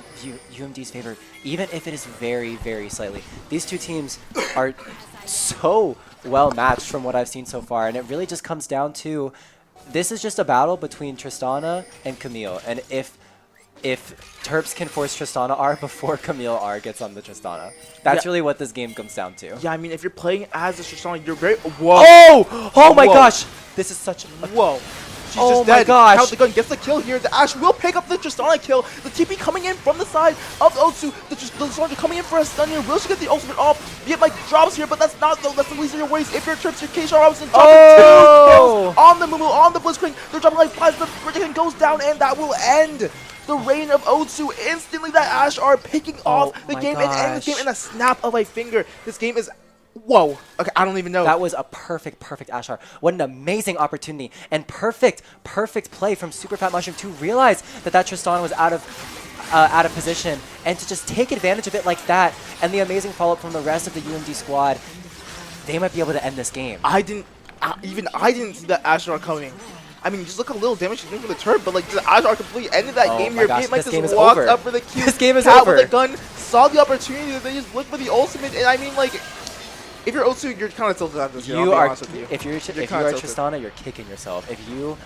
UMD's favor, even if it is very, very slightly. These two teams are so well matched from what I've seen so far, and it really just comes down to this is just a battle between Tristana and Camille, and if Terps can force Tristana R before Camille R gets on the Tristana. That's Yeah. really what this game comes down to. Yeah, I mean, if you're playing as a Tristana, you're very. Whoa! Oh! Oh my Whoa. gosh! This is such a... Whoa! She's Oh just my dead. gosh. Count the gun gets the kill here. The Ashe will pick up the Tristana kill. The TP coming in from the side of the OTSU. The Tristana coming in for a stun here. Will she get the ultimate off? Get like drops here, but that's not that's the least of your worries. If you're Terps, your Keyshawn Robinson dropping 2 kills on the Mumu, on the Blitzcrank. They're dropping like 5. The Renekton goes down, and that will end the reign of OTSU. Instantly, that Ashe are picking off the my game and ending the game gosh. in a snap of a finger. This game is. Whoa. Okay, I don't even know. That was a perfect Ashar. What an amazing opportunity. And perfect play from Super Fat Mushroom to realize that Tristana was out of position and to just take advantage of it like that. And the amazing follow-up from the rest of the UMD squad. They might be able to end this game. I didn't see that Ashar coming. I mean, just look how little damage she's doing for the turret, but like, the Ashar completely ended that Oh game my here. gosh, Game like this game is walked over. up for the Q. This game is Cat over. with a gun, saw the opportunity, they just looked for the ultimate, and I mean, like, if you're OTSU, you're kind of tilted at this. I'll be honest with you. If you are kinda tilted. Tristana, you're kicking yourself. If you...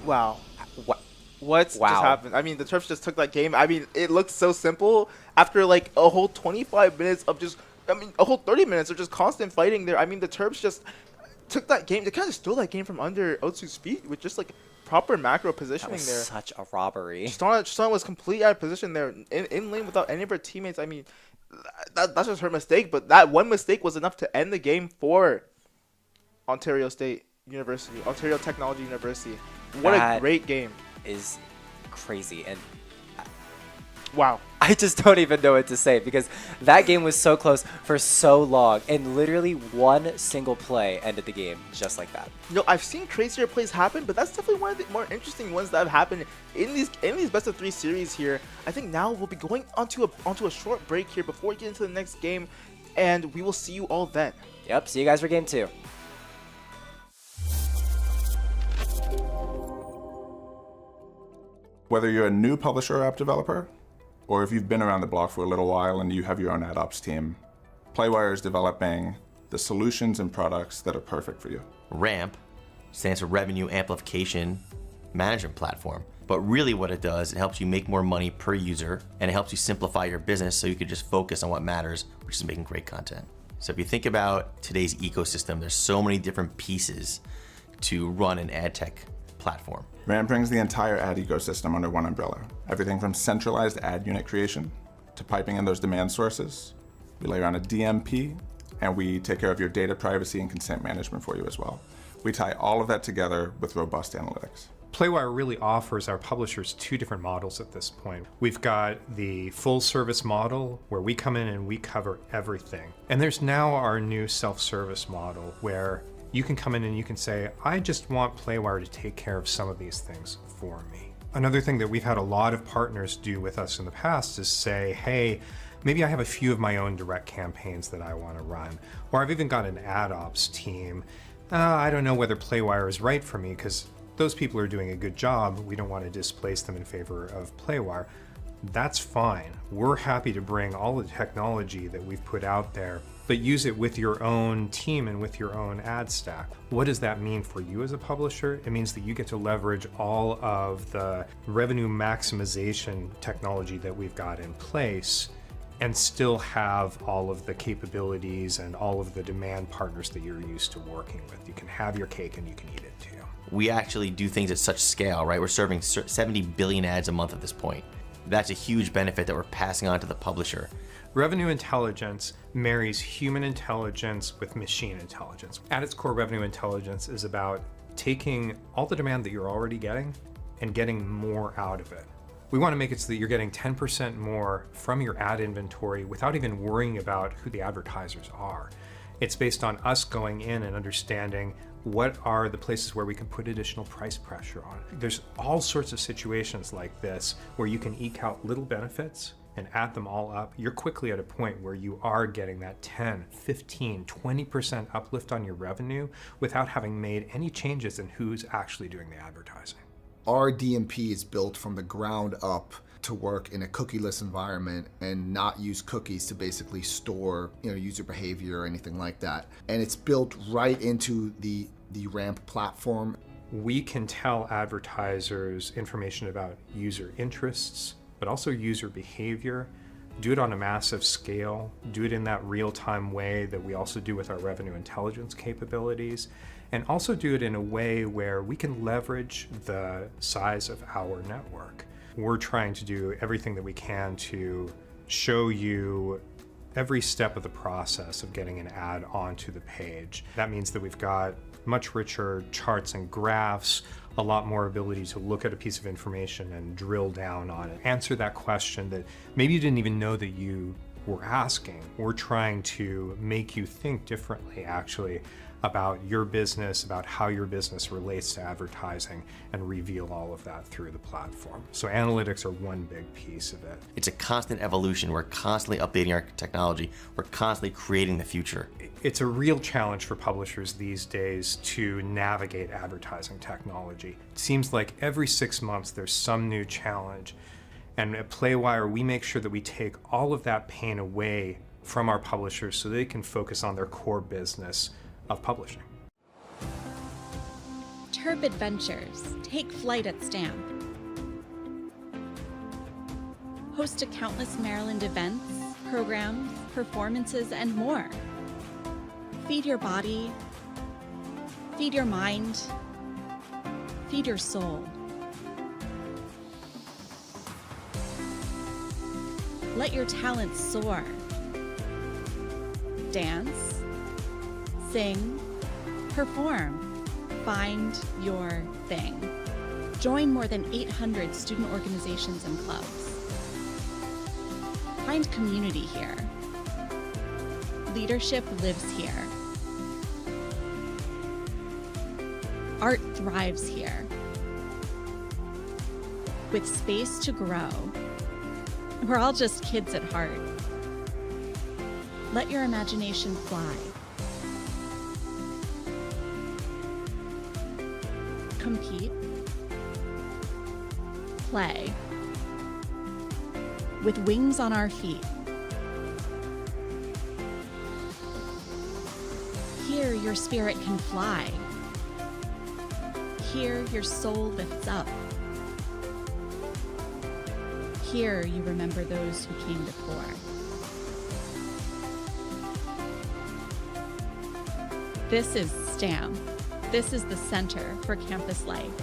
Wow. What? What just Wow. happened? I mean, the Terps just took that game. I mean, it looked so simple after like a whole 25 minutes of just, I mean, a whole 30 minutes of just constant fighting there. I mean, the Terps just took that game. They kind of stole that game from under Otsu's feet with just like proper macro That positioning was there. such a robbery. Tristana was completely out of position there in lane without any of her teammates. I mean, that's just her mistake, but that one mistake was enough to end the game for Ontario State University, Ontario Technology University. What That a great game. Is crazy. And Wow. I just don't even know what to say because that game was so close for so long and literally one single play ended the game just like that. You know, I've seen crazier plays happen, but that's definitely one of the more interesting ones that have happened in these best of 3 series here. I think now we'll be going onto a short break here before we get into the next game, and we will see you all then. Yep, see you guys for game 2. Whether you're a new publisher or app developer, or if you've been around the block for a little while and you have your own ad ops team, Playwire is developing the solutions and products that are perfect for you. RAMP stands for Revenue Amplification Management Platform. But really what it does, it helps you make more money per user, and it helps you simplify your business so you can just focus on what matters, which is making great content. So if you think about today's ecosystem, there's so many different pieces to run an ad tech platform. RAMP brings the entire ad ecosystem under one umbrella. Everything from centralized ad unit creation to piping in those demand sources. We layer on a DMP, and we take care of your data privacy and consent management for you as well. We tie all of that together with robust analytics. Playwire really offers our publishers 2 different models at this point. We've got the full service model where we come in and we cover everything. And there's now our new self-service model where you can come in and you can say, I just want Playwire to take care of some of these things for me. Another thing that we've had a lot of partners do with us in the past is say, hey, maybe I have a few of my own direct campaigns that I want to run. Or I've even got an ad ops team. I don't know whether Playwire is right for me because those people are doing a good job. We don't want to displace them in favor of Playwire. That's fine. We're happy to bring all the technology that we've put out there, but use it with your own team and with your own ad stack. What does that mean for you as a publisher? It means that you get to leverage all of the revenue maximization technology that we've got in place and still have all of the capabilities and all of the demand partners that you're used to working with. You can have your cake and you can eat it too. We actually do things at such scale, right? We're serving 70 billion ads a month at this point. That's a huge benefit that we're passing on to the publisher. Revenue intelligence marries human intelligence with machine intelligence. At its core, revenue intelligence is about taking all the demand that you're already getting and getting more out of it. We want to make it so that you're getting 10% more from your ad inventory without even worrying about who the advertisers are. It's based on us going in and understanding what are the places where we can put additional price pressure on. There's all sorts of situations like this where you can eke out little benefits and add them all up. You're quickly at a point where you are getting that 10, 15, 20% uplift on your revenue without having made any changes in who's actually doing the advertising. Our DMP is built from the ground up to work in a cookieless environment and not use cookies to basically store, user behavior or anything like that. And it's built right into the RAMP platform. We can tell advertisers information about user interests, but also user behavior, do it on a massive scale, do it in that real-time way that we also do with our revenue intelligence capabilities, and also do it in a way where we can leverage the size of our network. We're trying to do everything that we can to show you every step of the process of getting an ad onto the page. That means that we've got much richer charts and graphs, a lot more ability to look at a piece of information and drill down on it, answer that question that maybe you didn't even know that you were asking. We're trying to make you think differently, actually, about your business, about how your business relates to advertising, and reveal all of that through the platform. So analytics are one big piece of it. It's a constant evolution. We're constantly updating our technology. We're constantly creating the future. It's a real challenge for publishers these days to navigate advertising technology. It seems like every 6 months there's some new challenge. And at Playwire, we make sure that we take all of that pain away from our publishers so they can focus on their core business of publishing. Terp Adventures take flight at Stamp. Host to countless Maryland events, programs, performances, and more. Feed your body, feed your mind, feed your soul. Let your talents soar. Dance, sing, perform, find your thing. Join more than 800 student organizations and clubs. Find community here. Leadership lives here. Art thrives here. With space to grow. We're all just kids at heart. Let your imagination fly. Compete. Play. With wings on our feet. Here your spirit can fly. Here your soul lifts up. Here you remember those who came before. This is STAM. This is the Center for Campus Life,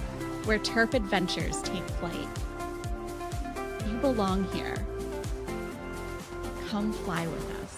where Terp adventures take flight. You belong here. Come fly with us.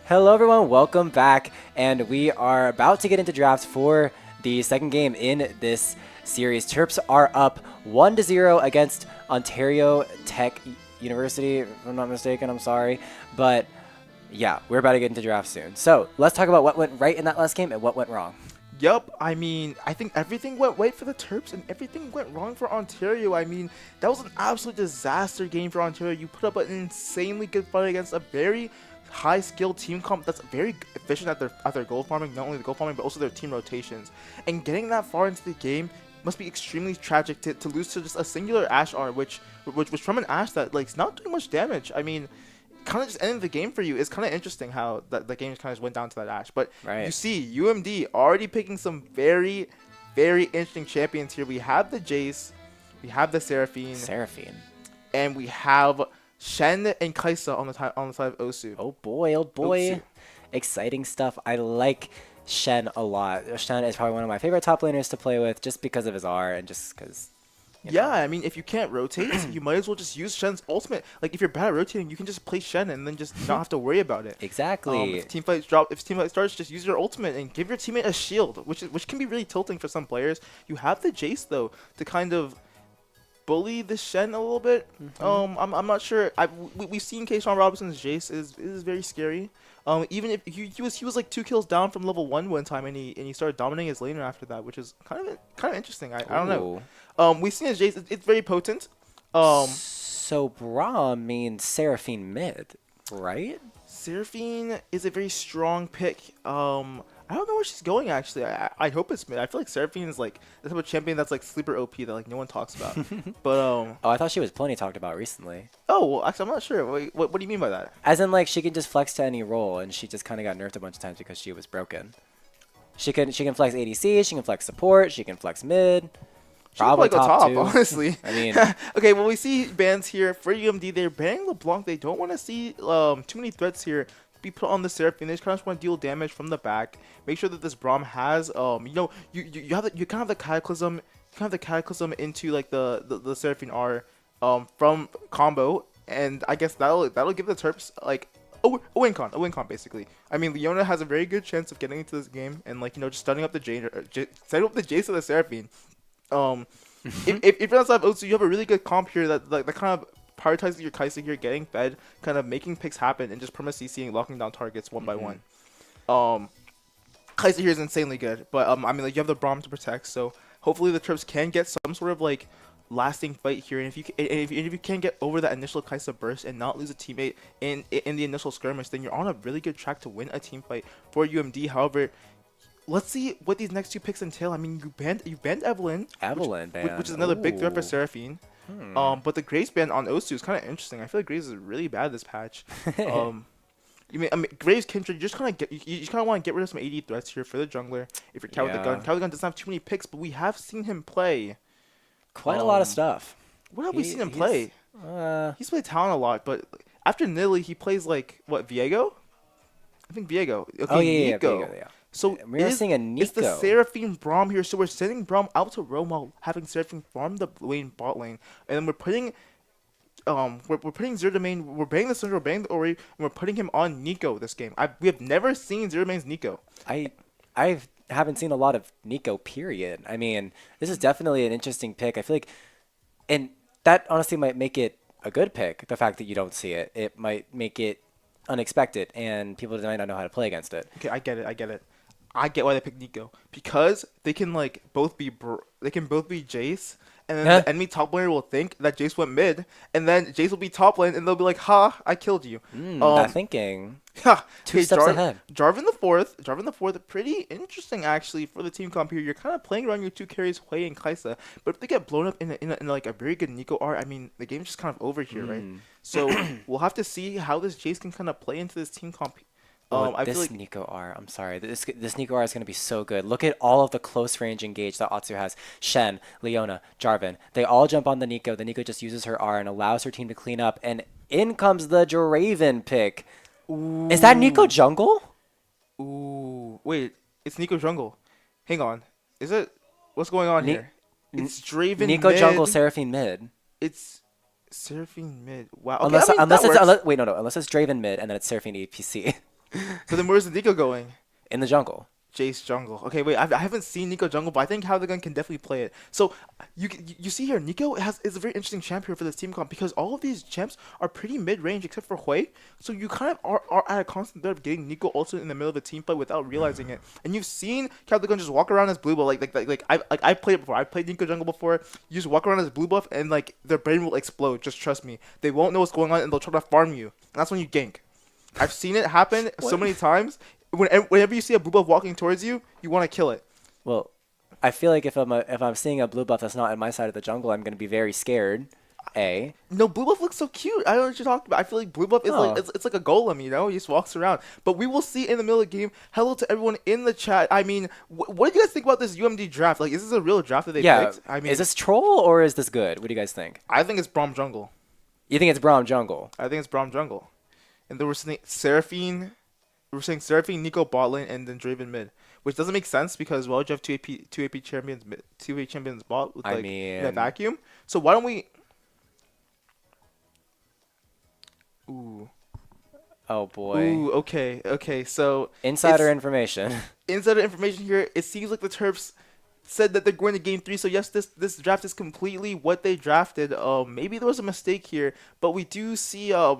Hello everyone, welcome back, and we are about to get into drafts for the second game in this series. Terps are up 1-0 against Ontario Tech University, if I'm not mistaken, I'm sorry. But yeah, we're about to get into drafts soon. So let's talk about what went right in that last game and what went wrong. Yup, I mean, I think everything went right for the Terps and everything went wrong for Ontario. I mean, that was an absolute disaster game for Ontario. You put up an insanely good fight against a very high-skilled team comp that's very efficient at their goal farming, not only the goal farming, but also their team rotations. And getting that far into the game must be extremely tragic to lose to just a singular Ashe R, which was from an Ashe that, like, is not doing much damage. I mean, kind of just ending the game for you is kind of interesting how the game kind of went down to that Ashe. But you see UMD already picking some very, very interesting champions here. We have the Jace, we have the Seraphine, and we have Shen and Kaisa on the side of OTSU. Oh boy, OTSU. Exciting stuff. I like Shen a lot. Shen is probably one of my favorite top laners to play with just because of his R and just because. Yeah, I mean, if you can't rotate, you might as well just use Shen's ultimate. Like, if you're bad at rotating, you can just play Shen and then just not have to worry about it. Exactly. If team fight starts, just use your ultimate and give your teammate a shield, which can be really tilting for some players. You have the Jace though to kind of bully the Shen a little bit. I'm not sure. We've seen Kayshawn Robinson's Jace is very scary. Even if he was like 2 kills down from level 1 one time, and he started dominating his laner after that, which is kind of interesting. I don't know. We've seen his Jace. It's very potent. So Braum means Seraphine mid, right? Seraphine is a very strong pick. I don't know where she's going actually. I hope it's mid. I feel like Seraphine is like the type of champion that's like sleeper OP that like no one talks about. But oh, I thought she was plenty talked about recently. Oh well, actually I'm not sure. What do you mean by that? As in like she can just flex to any role, and she just kind of got nerfed a bunch of times because she was broken. She can flex ADC, she can flex support, she can flex mid. Probably top two. Honestly. I mean, okay. Well, we see bans here for UMD. They're banning LeBlanc. They don't want to see too many threats here be put on the Seraphine. They just kind of want to deal damage from the back. Make sure that this Braum has you kind of have the cataclysm into like the Seraphine R from combo, and I guess that'll give the Terps like a win con basically. I mean, Leona has a very good chance of getting into this game and like just setting up the Jace of the Seraphine. If you're outside of OTSU, you have a really good comp here that kind of prioritizing your Kaisa here, getting fed, kind of making picks happen, and just perma-CCing, locking down targets one by one. Kaisa here is insanely good, but I mean, like, you have the Braum to protect, so hopefully the Terps can get some sort of like lasting fight here, and if you can get over that initial Kaisa burst and not lose a teammate in the initial skirmish, then you're on a really good track to win a team fight for UMD. However, let's see what these next 2 picks entail. I mean, you banned Evelyn, which is another big threat for Seraphine. But the Graves ban on OTSU is kind of interesting. I feel like Graves is really bad this patch. I mean, Graves, Kindred, you just kind of want to get rid of some AD threats here for the jungler. If you're Cow with the Gun, Cow with the Gun doesn't have too many picks, but we have seen him play quite a lot of stuff. What have we seen him play? He's played Talon a lot, but after Nilly, he plays like what, Viego? I think Viego. Okay, Nico. Yeah. So we're seeing a Nico. It's the Seraphine Braum here. So we're sending Braum out to roam while having Seraphine farm the lane bot lane, and then we're putting Zero Domain. We're banning the Syndra, we're banning the Ori, and we're putting him on Nico this game. We have never seen Zero Domain's Nico. I haven't seen a lot of Nico. Period. I mean, this is definitely an interesting pick. I feel like, and that honestly might make it a good pick. The fact that you don't see it, it might make it unexpected, and people might not know how to play against it. Okay, I get it. I get why they picked Nico because they can like both be Jace, and then Yeah. the enemy top laner will think that Jace went mid, and then Jace will be top lane, and they'll be like, "Ha, I killed you." That thinking. Ha, Two steps ahead. Jarvan the fourth, pretty interesting actually for the team comp here. You're kind of playing around your two carries, Hui and Kaisa, but if they get blown up in like a very good Nico art, I mean the game's just kind of over here, right? So we'll have to see how this Jace can kind of play into this team comp. I feel This like Nico R, I'm sorry. This Nico R is going to be so good. Look at all of the close range engage that OTSU has. Shen, Leona, Jarvan. They all jump on the Nico. The Nico just uses her R and allows her team to clean up. And in comes the Draven pick. Is that Nico jungle? ooh, wait, it's Nico jungle. Hang on, is it? What's going on here? It's Draven Nico mid. jungle, Seraphine mid. It's Seraphine mid. Wow. Okay, Unless I mean, unless that it's works. wait, no, unless it's Draven mid and then it's Seraphine APC So then where's the Nico going? in the jungle. Jace jungle. Okay, wait. I haven't seen Nico jungle, but I think How the Gun can definitely play it. So you see here, Nico is a very interesting champ here for this team comp because all of these champs are pretty mid range except for Hui. So you kind of are at a constant threat of getting Nico also in the middle of a team fight without realizing it. And you've seen How the Gun just walk around as blue buff. Like I played it before. I played Nico jungle before. You just walk around as blue buff and like their brain will explode. Just trust me. They won't know what's going on and they'll try to farm you. And that's when you gank. I've seen it happen so many times. Whenever you see a blue buff walking towards you, you want to kill it. Well, I feel like if I'm seeing a blue buff that's not in my side of the jungle, I'm going to be very scared. No, blue buff looks so cute. I don't know what you're talking about. I feel like blue buff is like it's like a golem, you know. He just walks around. But we will see in the middle of the game. Hello to everyone in the chat. I mean, what do you guys think about this UMD draft? Like, is this a real draft that they picked? I mean, is this troll or is this good? What do you guys think? I think it's Braum jungle. You think it's Braum jungle? I think it's Braum jungle. And then we're saying Seraphine. We're saying Seraphine, Nico bot lane, and then Draven mid, which doesn't make sense because well, you have two AP champions bot with like in a vacuum. So why don't we? Ooh. Oh boy. Ooh. Okay. So Insider information. Insider information here. It seems like the Terps said that they're going to game 3. So yes, this draft is completely what they drafted. Maybe there was a mistake here, but we do see a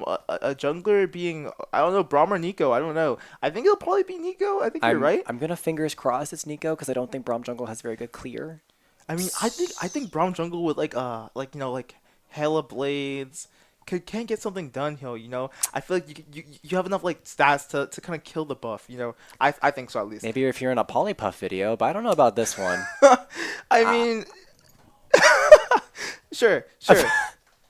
jungler being I don't know Braum or Nico. I don't know. I think it'll probably be Nico. I think you're right. I'm gonna fingers crossed it's Nico because I don't think Braum jungle has very good clear. I mean, I think Braum jungle with like hella blades can get something done here. You know, I feel like you have enough like stats to kind of kill the buff. You know, I think so at least. Maybe if you're in a Polypuff video, but I don't know about this one. I mean, sure.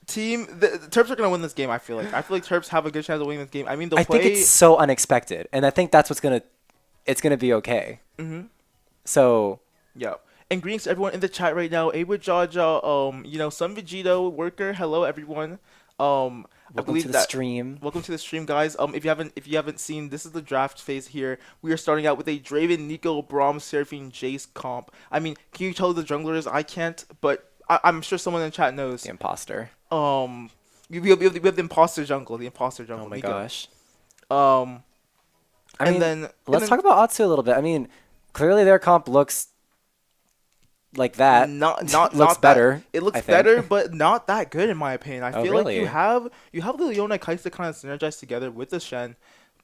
Team, the Terps are gonna win this game. I feel like Terps have a good chance of winning this game. I mean, I think it's so unexpected, and I think that's it's gonna be okay. So yeah. And greetings to everyone in the chat right now. Awood Jaja, Sun Vegito Worker. Hello everyone. Welcome to the stream. Welcome to the stream, guys. If you haven't seen, this is the draft phase here. We are starting out with a Draven, Nico, Braum, Seraphine, Jace comp. I mean, can you tell the junglers? I can't, but I'm sure someone in the chat knows. The imposter. We have the imposter jungle. The imposter jungle. Oh my Nico. gosh. Let's talk about OTSU a little bit. I mean, clearly their comp looks like that. Looks better. It looks better, but not that good in my opinion. I feel really? like you have the Leona Kaisa kind of synergize together with the Shen.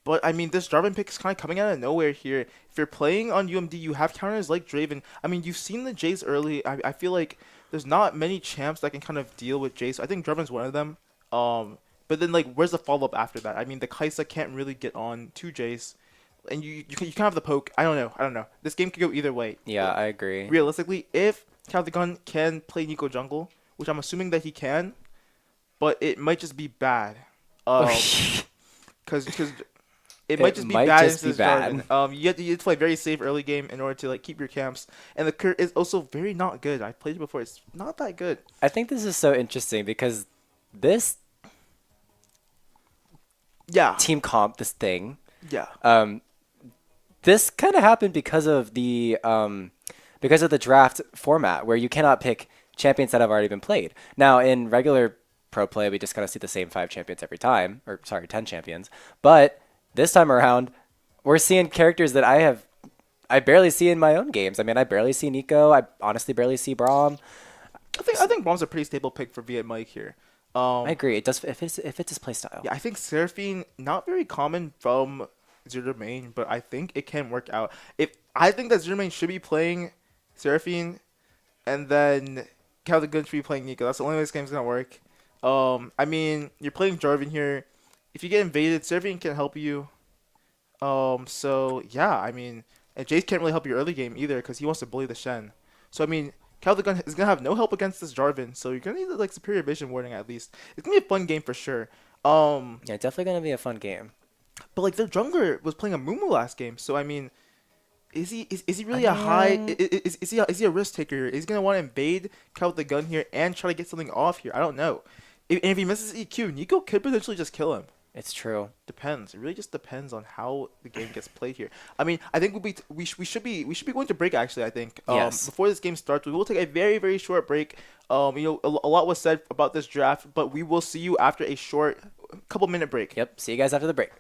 But I mean, this Jarvan pick is kind of coming out of nowhere here. If you're playing on UMD, you have counters like Draven. I mean, you've seen the Jace early. I feel like there's not many champs that can kind of deal with Jace. I think Jarvan's one of them. But then like, where's the follow up after that? I mean, the Kaisa can't really get on to Jace. And you kind of have the poke. I don't know. This game could go either way. Yeah, I agree. Realistically, if Count the Gun can play Nico jungle, which I'm assuming that he can, but it might just be bad. Because it might just be bad. You have to play very safe early game in order to like keep your camps. And the Kurt is also very not good. I played it before. It's not that good. I think this is so interesting because this team comp, this thing. Yeah. This kind of happened because of the draft format where you cannot pick champions that have already been played. Now in regular pro play, we just kind of see the same 5 champions every time, 10 champions. But this time around, we're seeing characters that I barely see in my own games. I mean, I barely see Nico. I honestly barely see Braum. I think Braum's a pretty stable pick for Viet Mike here. I agree. It does if it's his play style. Yeah, I think Seraphine, not very common from Zero Domain, but I think it can work out. I think that Zero Domain should be playing Seraphine, and then Cal the Gun should be playing Nico. That's the only way this game's gonna work. I mean, you're playing Jarvan here. If you get invaded, Seraphine can help you. So yeah, I mean, and Jace can't really help your early game either because he wants to bully the Shen. So I mean, Cal the Gun is gonna have no help against this Jarvan, so you're gonna need like superior vision warding at least. It's gonna be a fun game for sure. Yeah, definitely gonna be a fun game. But like their jungler was playing a Mumu last game, so I mean, is he really a high? Is he a risk taker? Is he gonna want to invade Cal with the gun here and try to get something off here? I don't know. And if he misses EQ, Nico could potentially just kill him. It's true. Depends. It really just depends on how the game gets played here. I mean, I think we should be going to break actually. I think yes. Before this game starts, we will take a very, very short break. You know, a lot was said about this draft, but we will see you after a short couple minute break. Yep. See you guys after the break.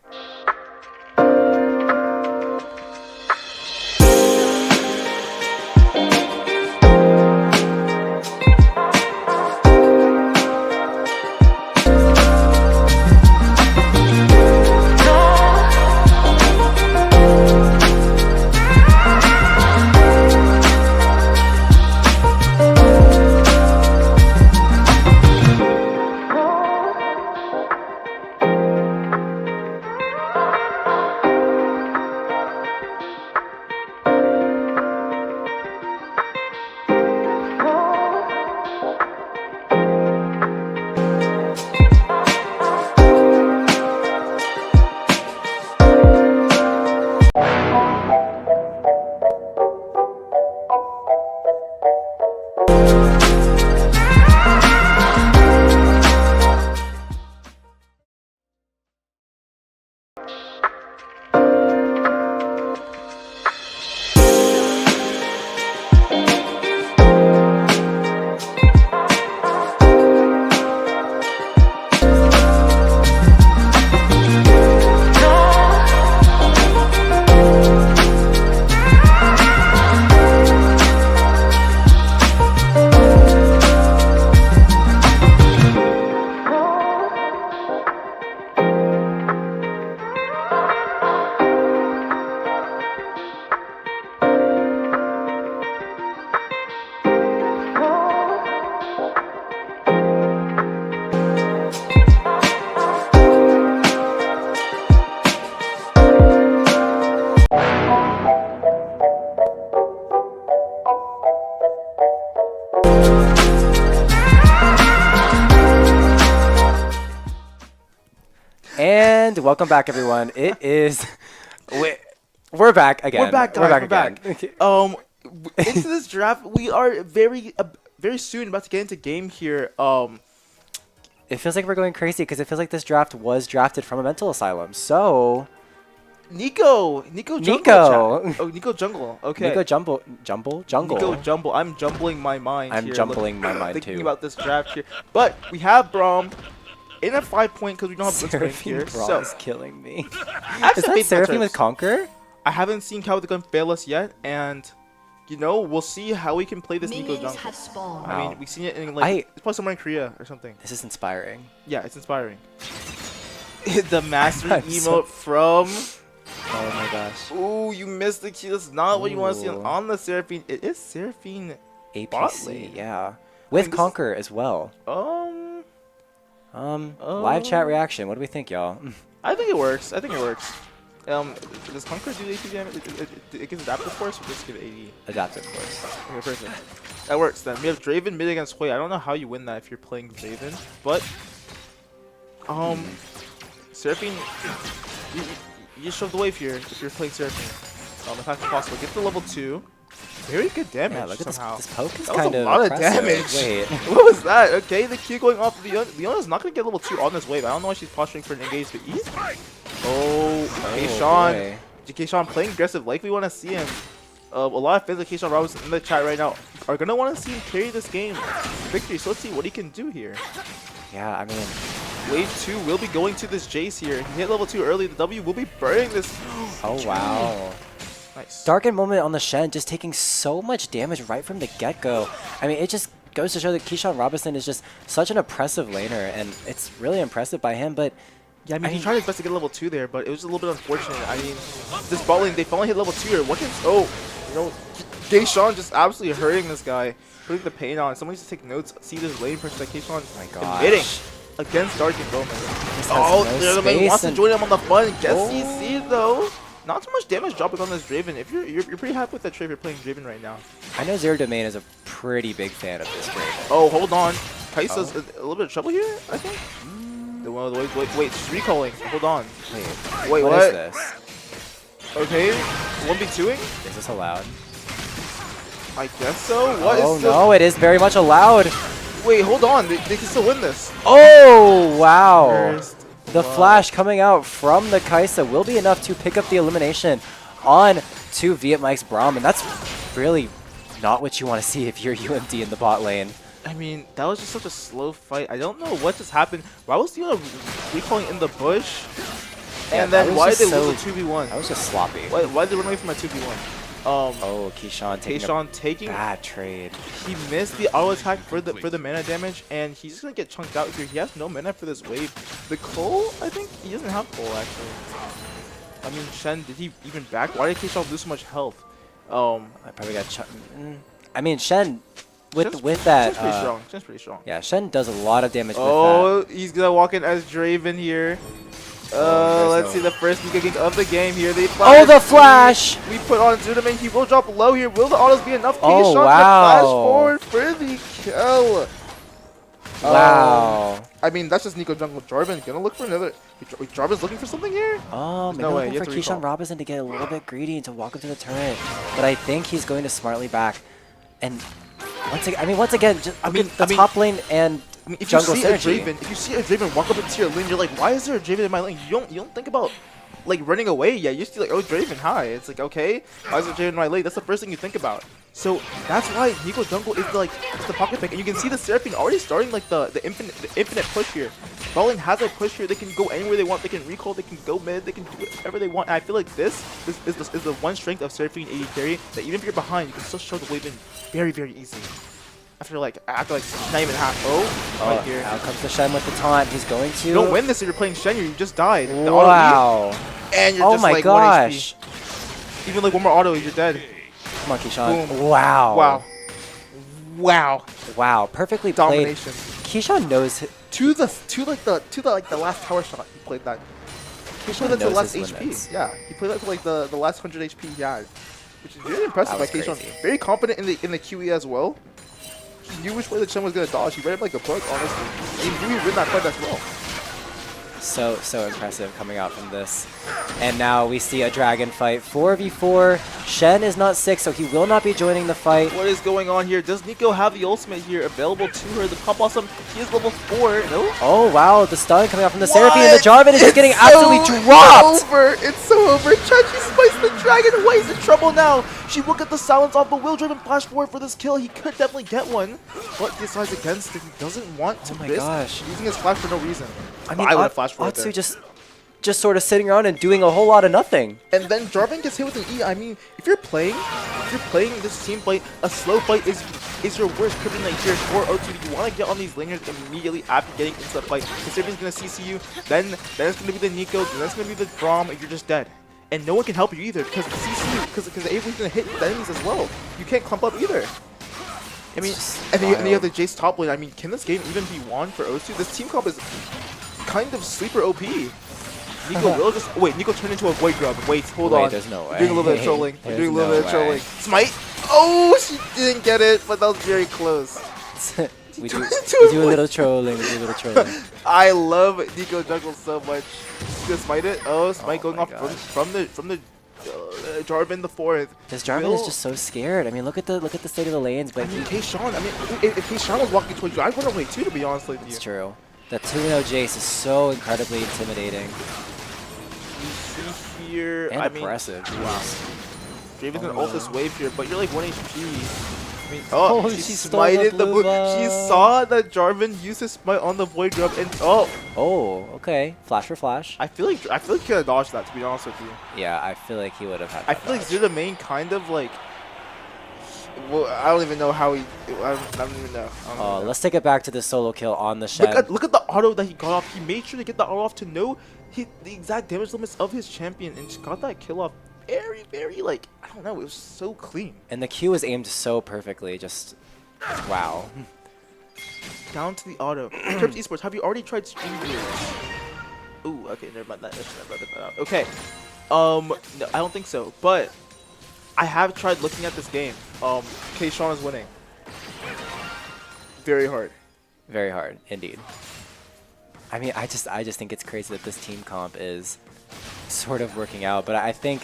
And welcome back, everyone. It is we're back again. We're back, guys. We're back. Okay. Into this draft, we are very soon about to get into game here. It feels like we're going crazy because it feels like this draft was drafted from a mental asylum. So Nico Jungle. Chat. Oh, Nico Jungle. Okay. Nico Jungle. Nico Jumble. I'm jumbling my mind. I'm here, jumbling my mind thinking too. about this draft here, but we have Braum in a 5-point because we don't have Blitzcrank here. So is killing me. Is that Seraphine with Conquer? I haven't seen Cal with the Gun fail us yet, and you know we'll see how we can play this Nico Jungle. Wow. I mean, we've seen it in like it's probably somewhere in Korea or something. This is inspiring. Yeah, it's inspiring. The mastery emote from. Oh my gosh. Ooh, you missed the key. That's not what you want to see on the Seraphine. It is Seraphine APC, yeah. With Conquer as well. Live chat reaction. What do we think, y'all? I think it works. Does Conquer do AP damage? It gives adaptive force or just give AD? Adaptive force. Okay, perfect. That works then. We have Draven mid against Hui. I don't know how you win that if you're playing Draven, but Seraphine, you just shove the wave here if you're playing Seraphine. If that's possible. Get to level 2. Very good damage. Yeah, look at somehow. this poke is that kind was of a lot impressive. of damage. Wait. What was that? Okay, the Q going off. Leona's not going to get level 2 on this wave. I don't know why she's posturing for an engage, but easy. Oh, K-Sean. K-Sean playing aggressive like we want to see him. A lot of fans of K-Sean Robinson in the chat right now are going to want to see him carry this game to victory. So let's see what he can do here. Yeah, I mean, Wave 2 will be going to this Jace here. He hit level 2 early. The W will be burning this. Oh, wow. Nice. Darkened Moment on the Shen just taking so much damage right from the get-go. I mean, it just goes to show that Keyshawn Robinson is just such an oppressive laner, and it's really impressive by him. But yeah, I mean, he tried his best to get level 2 there, but it was a little bit unfortunate. I mean, this bot lane, they finally hit level 2 here. What can, Keyshawn just absolutely hurting this guy, putting the pain on. Someone needs to take notes, see this lane pressure that Keyshawn is committing against Dark and Bowman. The lane wants to join him on the fun. Gets CC though. Not too much damage dropping on this Draven. If you're pretty happy with that trade, you're playing Draven right now. I know Zero Domain is a pretty big fan of this Draven. Oh, hold on. Kai'Sa's a little bit of trouble here, I think. Wait, she's recalling. Hold on. Wait, what is this? Okay, 1v2ing? Is this allowed? I guess so. What is no, it is very much allowed. Wait, hold on. They can still win this. Oh, wow. The flash coming out from the Kai'Sa will be enough to pick up the elimination on to Vietmike's Braum, and that's really not what you want to see if you're UMD in the bot lane. I mean, that was just such a slow fight. I don't know what just happened. Why was Tina recalling in the bush? And then why did they lose a 2v1? That was just sloppy. Why did they run away from a 2v1? Oh, Keyshawn taking bad trade. He missed the auto attack for the mana damage, and he's just gonna get chunked out here. He has no mana for this wave. The Cole, I think he doesn't have Cole actually. I mean, Shen, did he even back? Why did Keyshawn lose so much health? I probably got chunked. I mean, Shen with that. Shen's pretty strong. Shen's pretty strong. Yeah, Shen does a lot of damage. Oh, with that. He's gonna walk in as Draven here. Let's see the first Nika gank of the game here. The flash! We put on Zudaman. He will drop low here. Will the autos be enough? Oh, wow. Flash forward for the kill. Wow. I mean, that's just Nico Jungle. Jarvan gonna look for another. Jarvan's looking for something here? Maybe no way. looking for Keyshawn Robinson to get a little bit greedy and to walk up to the turret. But I think he's going to smartly back. And once again, just the top lane and if jungle synergy. synergy. If you see a Draven walk up into your lane, you're like, why is there a Draven in my lane? You don't think about like running away. Yeah, you're still like, oh, Draven, hi. It's like, okay, why is there Draven in my lane? That's the first thing you think about. So that's why Nico Jungle is like the pocket pick, and you can see the Seraphine already starting like the infinite push here. Bowling has a push here. They can go anywhere they want. They can recall. They can go mid. They can do whatever they want. And I feel like this is the one strength of Seraphine AD carry that even if you're behind, you can still show the wave in very, very easy. After like not even half. Right here. Out comes the Shen with the taunt. He's going to. You don't win this if you're playing Shen. You just died. Wow. And you're just my like gosh. 1 HP. Even like one more auto, you're dead. Come on, Keyshawn. Boom. Wow. Wow. Perfectly domination. played. Keyshawn knows to the last tower shot. He played that. He played that to the last HP. Limits. Yeah. He played that to like the last 100 HP he had, which is very impressive by Keyshawn. Very confident in the QE as well. He knew which way the Chen was gonna dodge. He read it like a book, honestly. He knew he'd win that fight as well. So impressive coming out from this. And now we see a dragon fight. 4v4. Shen is not 6, so he will not be joining the fight. What is going on here? Does Nico have the ultimate here available to her? The pop awesome, he is level 4. No? Oh, wow. The stun coming out from the Seraphine, and the Jarvan is just getting absolutely dropped. It's so over. Chachi spiced the dragon away. He's in trouble now. She will get the silence off, but will Draven flash forward for this kill? He could definitely get one, but he decides against it. He doesn't want to risk using his flash for no reason. I mean, I would have flashed forward OTSU just sort of sitting around and doing a whole lot of nothing. And then Jarvan gets hit with an E. I mean, if you're playing this team fight, a slow fight is your worst kryptonite here for OTSU. You want to get on these laners immediately after getting into the fight. The Seraphine is going to CC you, then it's going to be the Nico, then it's going to be the Braum, and you're just dead. And no one can help you either because the CC, because the AoE's going to hit the enemies as well. You can't clump up either. I mean, and then you have the Jace top lane. I mean, can this game even be won for OTSU? This team comp is kind of sleeper OP. Nico will just wait. Nico turned into a void grub. Wait, hold on. There's no way. You're doing a little bit of trolling. You're doing a little bit of trolling. Smite. Oh, she didn't get it, but that was very close. we do a little trolling. I love Nico Jungle so much. She's gonna smite it. Oh, smite going off from the Jarvan the 4th. This Jarvan is just so scared. I mean, look at the state of the lanes. But Keyshawn. I mean, if Keyshawn was walking towards you, I'd run away too. To be honest with you. It's true. That 2-0 Jace is so incredibly intimidating. Here, and impressive. Wow. Draven's gonna ult this wave here, but you're like 1 HP. I mean, she smited the blue. She saw that Jarvan used his smite on the void grub, and okay. Flash for flash. I feel like he could have dodged that, to be honest with you. Yeah, I feel like he would have had. I feel like Zero main kind of like Well, I don't even know how he. I don't even know. Oh, let's take it back to the solo kill on the Shen. Look at the auto that he got off. He made sure to get the auto off to know the exact damage limits of his champion and just got that kill off very, very, like, I don't know, it was so clean. And the Q was aimed so perfectly, just wow. Down to the auto. Terps Esports, have you already tried stream viewers? Ooh, okay, never mind that. Okay. No, I don't think so, but I have tried looking at this game. K-Sean is winning. Very hard. Very hard, indeed. I mean, I just think it's crazy that this team comp is sort of working out, but I think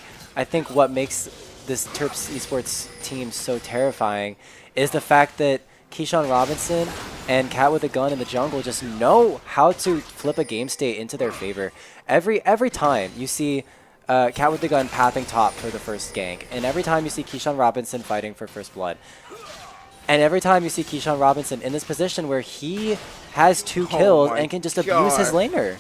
what makes this Terps Esports team so terrifying is the fact that Keyshawn Robinson and Cat with a Gun in the jungle just know how to flip a game state into their favor. Every time you see Cat with the Gun pathing top for the first gank, and every time you see Keyshawn Robinson fighting for first blood, and every time you see Keyshawn Robinson in this position where he has 2 kills and can just abuse his laner.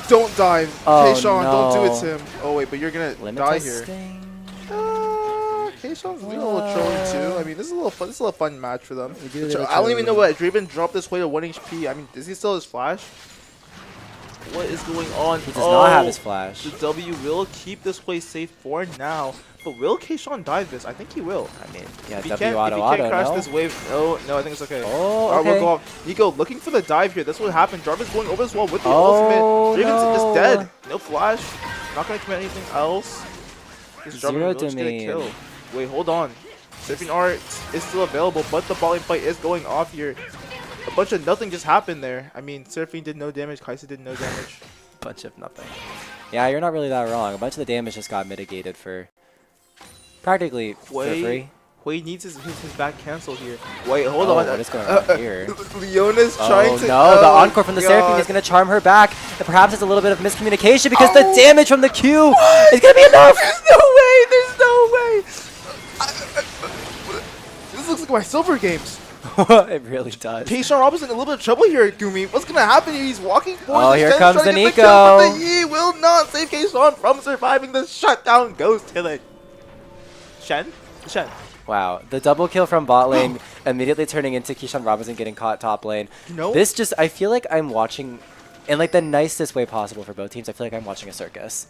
Don't dive. Oh, K-Sean, don't do it no. to him. Oh wait, but you're gonna Limit die testing. here. K-Sean's doing a little trolling too. I mean, this is a little fun. This is a little fun match for them. We do I don't even know what Draven dropped this way to 1 HP. I mean, does he still have his flash? What is going on? He does not have his flash. The W will keep this play safe for now. But will K-Sean dive this? I think he will. I mean, yeah, If he W can't, auto, crash no? this wave, no, I think it's okay. Oh, Alright, okay. we'll go off. Nico looking for the dive here. That's what happened. Jarvis going over this wall with the Oh, ultimate. Draven's no. just dead. No flash. Not gonna commit anything else. This Jarvan Zero will just get a domain. kill. Wait, hold on. Surfing art is still available, but the bot lane fight is going off here. A bunch of nothing just happened there. I mean, Surfing did no damage. Kaisa did no damage. Bunch of nothing. Yeah, you're not really that wrong. A bunch of the damage just got mitigated for practically for free. Hui needs his back cancel here. Wait, hold Oh, on. what is going on here? Leona's trying to. No, the encore from the Seraphine is going to charm her back. And perhaps it's a little bit of miscommunication because the damage from the Q is going to be enough. There's no way. There's no way. This looks like my silver games. It really does. Keyshawn Robinson in a little bit of trouble here, Gumi. What's going to happen here? He's walking forward. Oh, here comes the Nico. But he will not save Keyshawn from surviving the shutdown. Goes to the Shen. Wow, the double kill from bot lane immediately turning into Keyshawn Robinson getting caught top lane. You know? This just, I feel like I'm watching, in like the nicest way possible for both teams, I feel like I'm watching a circus.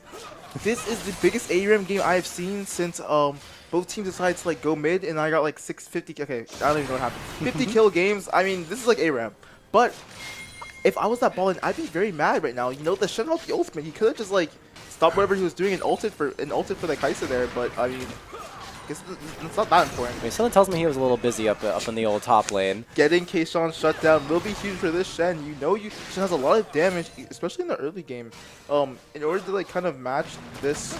This is the biggest ARAM game I've seen since both teams decided to like go mid, and I got like 650. Okay, I don't even know what happened. 50 kill games. I mean, this is like ARAM. But if I was that ball, I'd be very mad right now. You know, the Shen off the ultimate, he could have just like stopped whatever he was doing and ulted for the Kaisa there. But I mean, I guess it's not that important. I mean, someone tells me he was a little busy up in the old top lane. Getting Keyshawn shut down will be huge for this Shen. You know, Shen has a lot of damage, especially in the early game. In order to like kind of match this.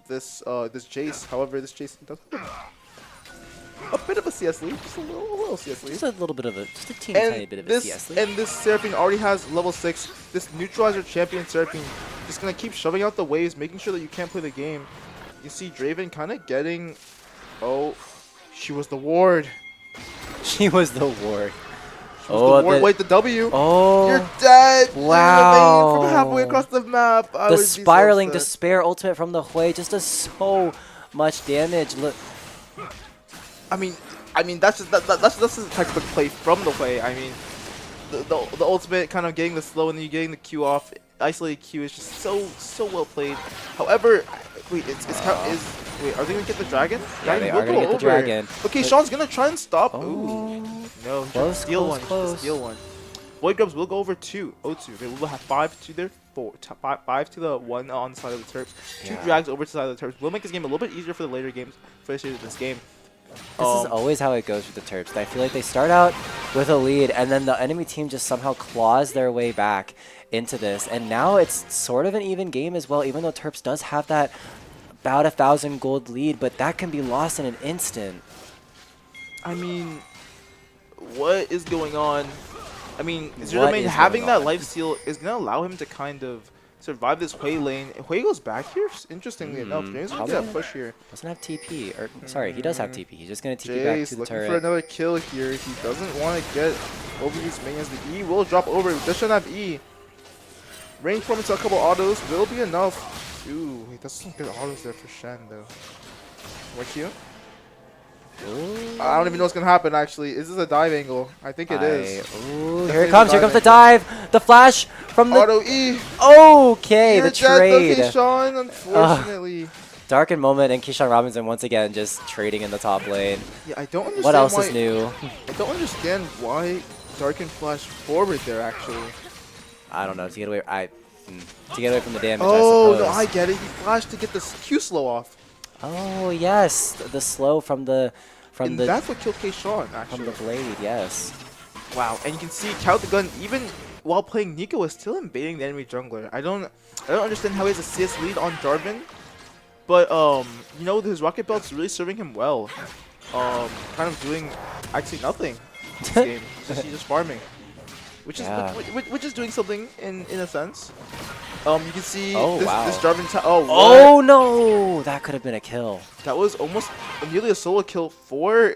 This Jace, however, this Jace does have a bit of a CS lead, just a little CS lead. Just a little bit of just a teeny tiny bit of a CS lead. And this Seraphine already has level 6. This neutralizer champion Seraphine just gonna keep shoving out the waves, making sure that you can't play the game. You see Draven kind of getting. Oh, she was the ward. She was the ward. Wait, the W. Oh, you're dead. Wow. From halfway across the map. The spiraling despair ultimate from the Hui just does so much damage. Look. I mean that's the textbook play from the Hui. I mean, the ultimate kind of getting the slow and then you getting the Q off. Isolated Q is just so well played. However, wait, wait, are they gonna get the dragon? Yeah, they are gonna get the dragon. Okay, Sean's gonna try and stop. Oh. Ooh. No, Close, steal close, one. close. Steal one. Void Grubs will go over to O2. They will have 5 to their 4. 5 to the 1 on the side of the Terps. 2 drags over to the side of the Terps. Will make this game a little bit easier for the later games, especially this game. This is always how it goes with the Terps. I feel like they start out with a lead, and then the enemy team just somehow claws their way back into this. And now it's sort of an even game as well, even though Terps does have that about 1,000 gold lead, but that can be lost in an instant. I mean, what is going on? I mean, Zermain having that life steal is going to allow him to kind of survive this Hui lane. Hui goes back here, interestingly enough. James going to get that push here. Doesn't have TP. Or, sorry, he does have TP. He's just going to TP back to the looking turret. for another kill here. He doesn't want to get over these minions. The E will drop over. Just shouldn't have E. Range form into a couple autos will be enough. Ooh, that's some good autos there for Shen, though. What Q? I don't even know what's gonna happen. Actually, is this a dive angle? I think it is. Ooh, here it comes. Here comes the dive. The flash from the auto E. Okay, You're the trade. dead, Keyshawn, unfortunately. Darkened moment, and Keyshawn Robinson once again just trading in the top lane. Yeah, I don't understand. What else is new? I don't understand why Darken flashed forward there. Actually, I don't know. To get away, to get away from the damage. Oh I no, suppose. I get it. He flashed to get the Q slow off. Oh yes, the slow from the And that's what killed Keyshawn, actually. From the blade, yes. Wow, and you can see Count the Gun, even while playing Nico, is still invading the enemy jungler. I don't understand how he has a CS lead on Jarvan, but you know, his rocket belt's really serving him well. Kind of doing actually nothing this game. He's just farming, which is doing something in a sense. You can see this Jarvan. Oh no, that could have been a kill. That was almost nearly a solo kill for.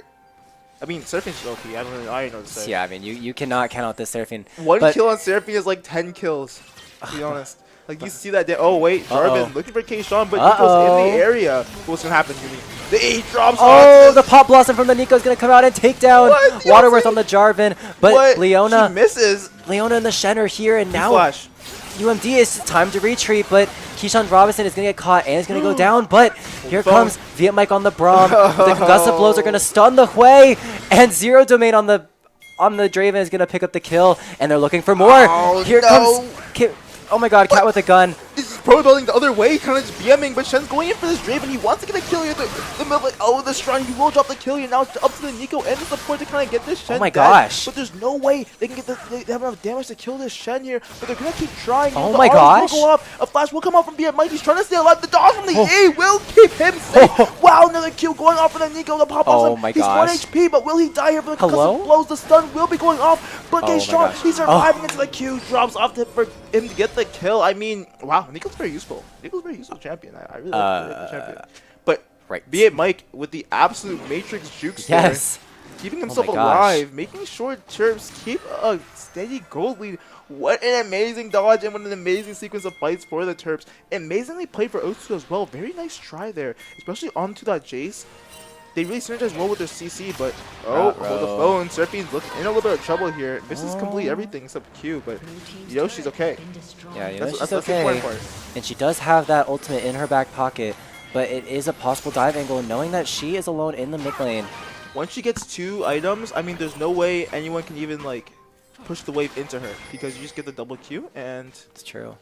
I mean, Seraphine is OP. I don't know what to say. Yeah, I mean, you cannot count out this Seraphine. One kill on Seraphine is like 10 kills, to be honest. Like, you see that. Oh, wait, Jarvan looking for Keyshawn, but Nico's in the area. What's going to happen, Jimmy? The E drops. Oh, the Pop Blossom from the Nico is going to come out and take down Waterworth on the Jarvan. But Leona. She misses. Leona and the Shen are here, and now Flash. UMD is time to retreat, but Keyshawn Robinson is going to get caught and is going to go down, but here comes Viet Mike on the Braum. The concussive blows are going to stun the Hui, and Zero Domain on the Draven is going to pick up the kill, and they're looking for more. Here comes... Oh my god, Cat with a gun. This is pro building the other way, kind of just BMing, but Shen's going in for this Draven. He wants to get a kill here. The middle, like, the shrine, he will drop the kill here. Now it's up to the Nico and the support to kind of get this Shen my gosh. But there's no way they can get they have enough damage to kill this Shen here, but they're going to keep trying. Oh my gosh. Will go up. A flash will come out from BM Mike. He's trying to stay alive. The dodge from the E will keep him safe. Wow, another kill going off for the Nico. The pop off. My He's gosh. 1 HP, but will he die here for the concussive blows? The stun will be going off, but Keyshawn, he's surviving into the Q, drops off for him to get the kill. I mean, wow, Nico's very useful. Nico's very useful champion. I really like the champion. But be it Mike with the absolute Matrix jukes there, keeping himself alive, making sure Terps keep a steady gold lead. What an amazing dodge and what an amazing sequence of fights for the Terps. Amazingly played for OTSU as well. Very nice try there, especially onto that Jace. They really synergize well with their CC, but hold the phone. Seraphine's looking in a little bit of trouble here. Misses complete everything except Q, but Yoshi's okay. Yeah, that's the important part. And she does have that ultimate in her back pocket, but it is a possible dive angle, knowing that she is alone in the mid lane. Once she gets 2 items, I mean, there's no way anyone can even like push the wave into her because you just get the double Q and it's true.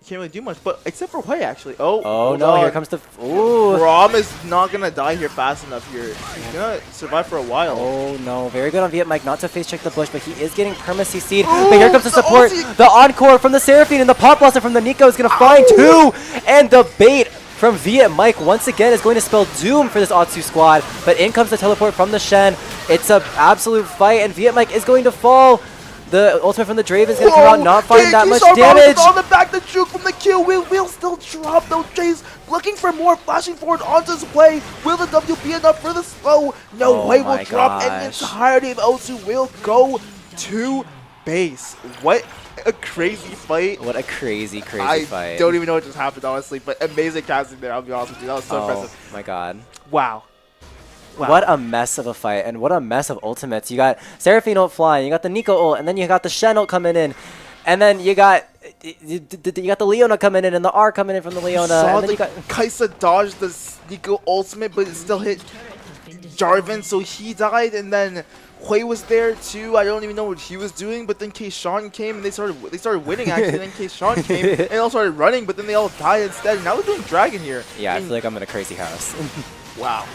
You can't really do much, but except for Hui actually. Oh no! Here comes the Braum is not gonna die here fast enough here. He's gonna survive for a while. Oh no! Very good on Viet Mike not to face check the bush, but he is getting perma CC'd. But here comes the support, the encore from the Seraphine, and the Pop Blossom from the Nico is gonna find 2, and the bait from Viet Mike once again is going to spell doom for this OTSU squad. But in comes the teleport from the Shen. It's an absolute fight, and Viet Mike is going to fall. The ultimate from the Draven is going to come out, not find that much damage. On the back, the juke from the Q will still drop though. Jace looking for more, flashing forward onto his way. Will the W be enough for the slow? No way will drop, and the entirety of OTSU will go to base. What a crazy fight. What a crazy fight. I don't even know what just happened, honestly, but amazing casting there, I'll be honest with you. That was so impressive. Oh my god. Wow. What a mess of a fight, and what a mess of ultimates. You got Seraphine ult flying, you got the Nico ult, and then you got the Shen ult coming in, and then you got the Leona coming in, and the R coming in from the Leona. Saw and then the Kaisa dodge the Nico ultimate, but it still hit Jarvan, so he died, and then Hui was there too. I don't even know what he was doing, but then Keyshawn came and they started winning actually. And then Keyshawn came and they all started running, but then they all died instead. And now we're doing Dragon here. Yeah, I feel like I'm in a crazy house. Wow.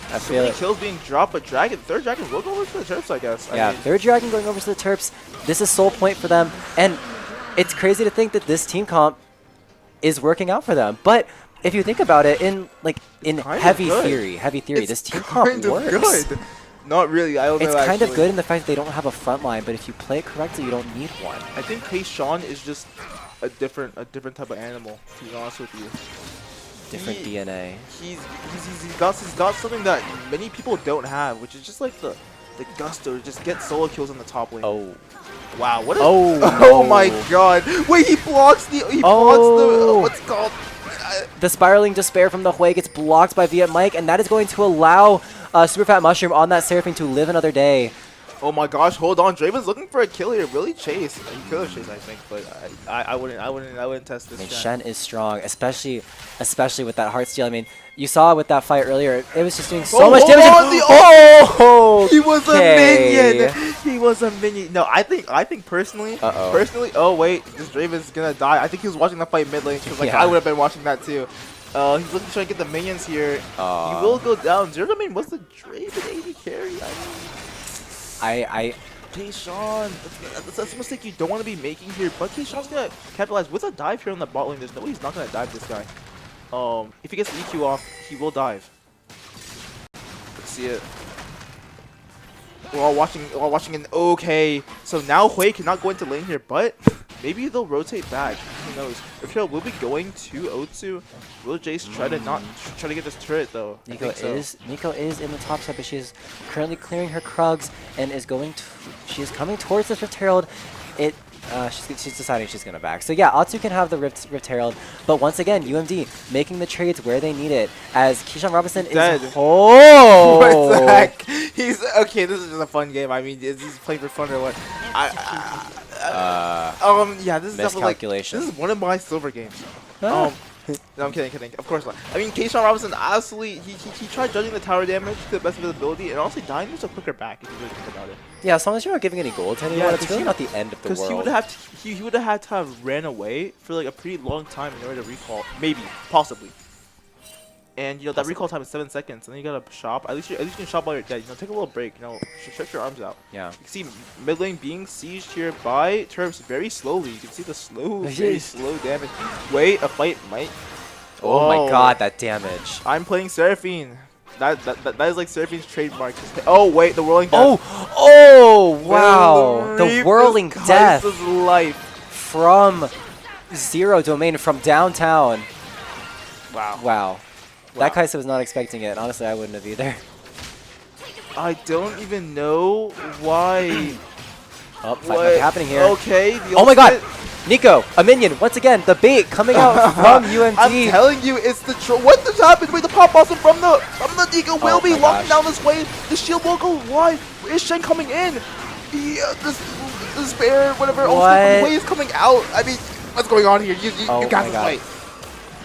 I so many kills being dropped, but third Dragon will go over to the Terps, I guess. Yeah, third Dragon going over to the Terps. This is soul point for them, and it's crazy to think that this team comp is working out for them. But if you think about it, in heavy theory, this team comp works. Good. Not really. I don't know. It's kind of good in the fact that they don't have a front line, but if you play it correctly, you don't need one. I think Keyshawn is just a different type of animal. To be honest with you. Different DNA. He's got something that many people don't have, which is just like the gusto to just get solo kills on the top lane. Oh. Wow, what a oh my god. Wait, he blocks the what's called The spiraling despair from the Hui gets blocked by Viet Mike, and that is going to allow Super Fat Mushroom on that Seraphine to live another day. Oh my gosh, hold on. Draven's looking for a kill here. Really chase. He could have chased, I think, but I wouldn't test this. I mean, Shen is strong, especially with that Heartsteel. I mean, you saw with that fight earlier, it was just doing so much damage. He was a minion. He was a minion. No, I think personally, oh wait, this Draven's gonna die. I think he was watching that fight mid lane because like I would have been watching that too. He's looking to try to get the minions here. He will go down. Zero domain was the Draven AD carry. K-Sean, that's a mistake you don't want to be making here, but K-Sean's gonna capitalize with a dive here on the bot lane. There's no way he's not gonna dive this guy. If he gets the EQ off, he will dive. Let's see it. We're all watching an okay. So now Hui cannot go into lane here, but maybe they'll rotate back. Who knows? If he will be going to OTSU, will Jace try to get this turret though? Nico is in the top side, but she is currently clearing her Krugs and she is coming towards the Rift Herald. She's deciding she's gonna back. So yeah, Otsu can have the Rift Herald, but once again, UMD making the trades where they need it. As Keyshawn Robinson is dead. Oh, what the heck? He's okay. This is just a fun game. I mean, is he playing for fun or what? Yeah, this is definitely like this is one of my silver games. No, I'm kidding. Of course not. I mean, Keyshawn Robinson absolutely he tried judging the tower damage to the best of his ability, and honestly dying was a quicker back if you really think about it. Yeah, as long as you're not giving any gold to anyone, it's really not the end of the world. Because he would have had to have ran away for like a pretty long time in order to recall, maybe, possibly. And you know that recall time is 7 seconds, and then you gotta shop. At least you can shop while you're dead. You know, take a little break. You know, stretch your arms out. Yeah. You can see mid lane being sieged here by Terps very slowly. You can see the very slow damage. Wait, a fight might. Oh my God, that damage! I'm playing Seraphine. That is like Seraphine's trademark. Oh wait, the whirling death. Oh wow! The whirling death life from Zero Domain from downtown. Wow. That Kaisa was not expecting it. Honestly, I wouldn't have either. I don't even know why. Fight might be happening here. Okay. Oh my God! Nico, a minion, once again, the bait coming out from UMD. I'm telling you, it's the what just happened? Wait, the pop blossom from the Nico will be locking down this way. The shield will go wide. Is Shen coming in? This bear, whatever, also Hui is coming out. I mean, what's going on here? You got this fight.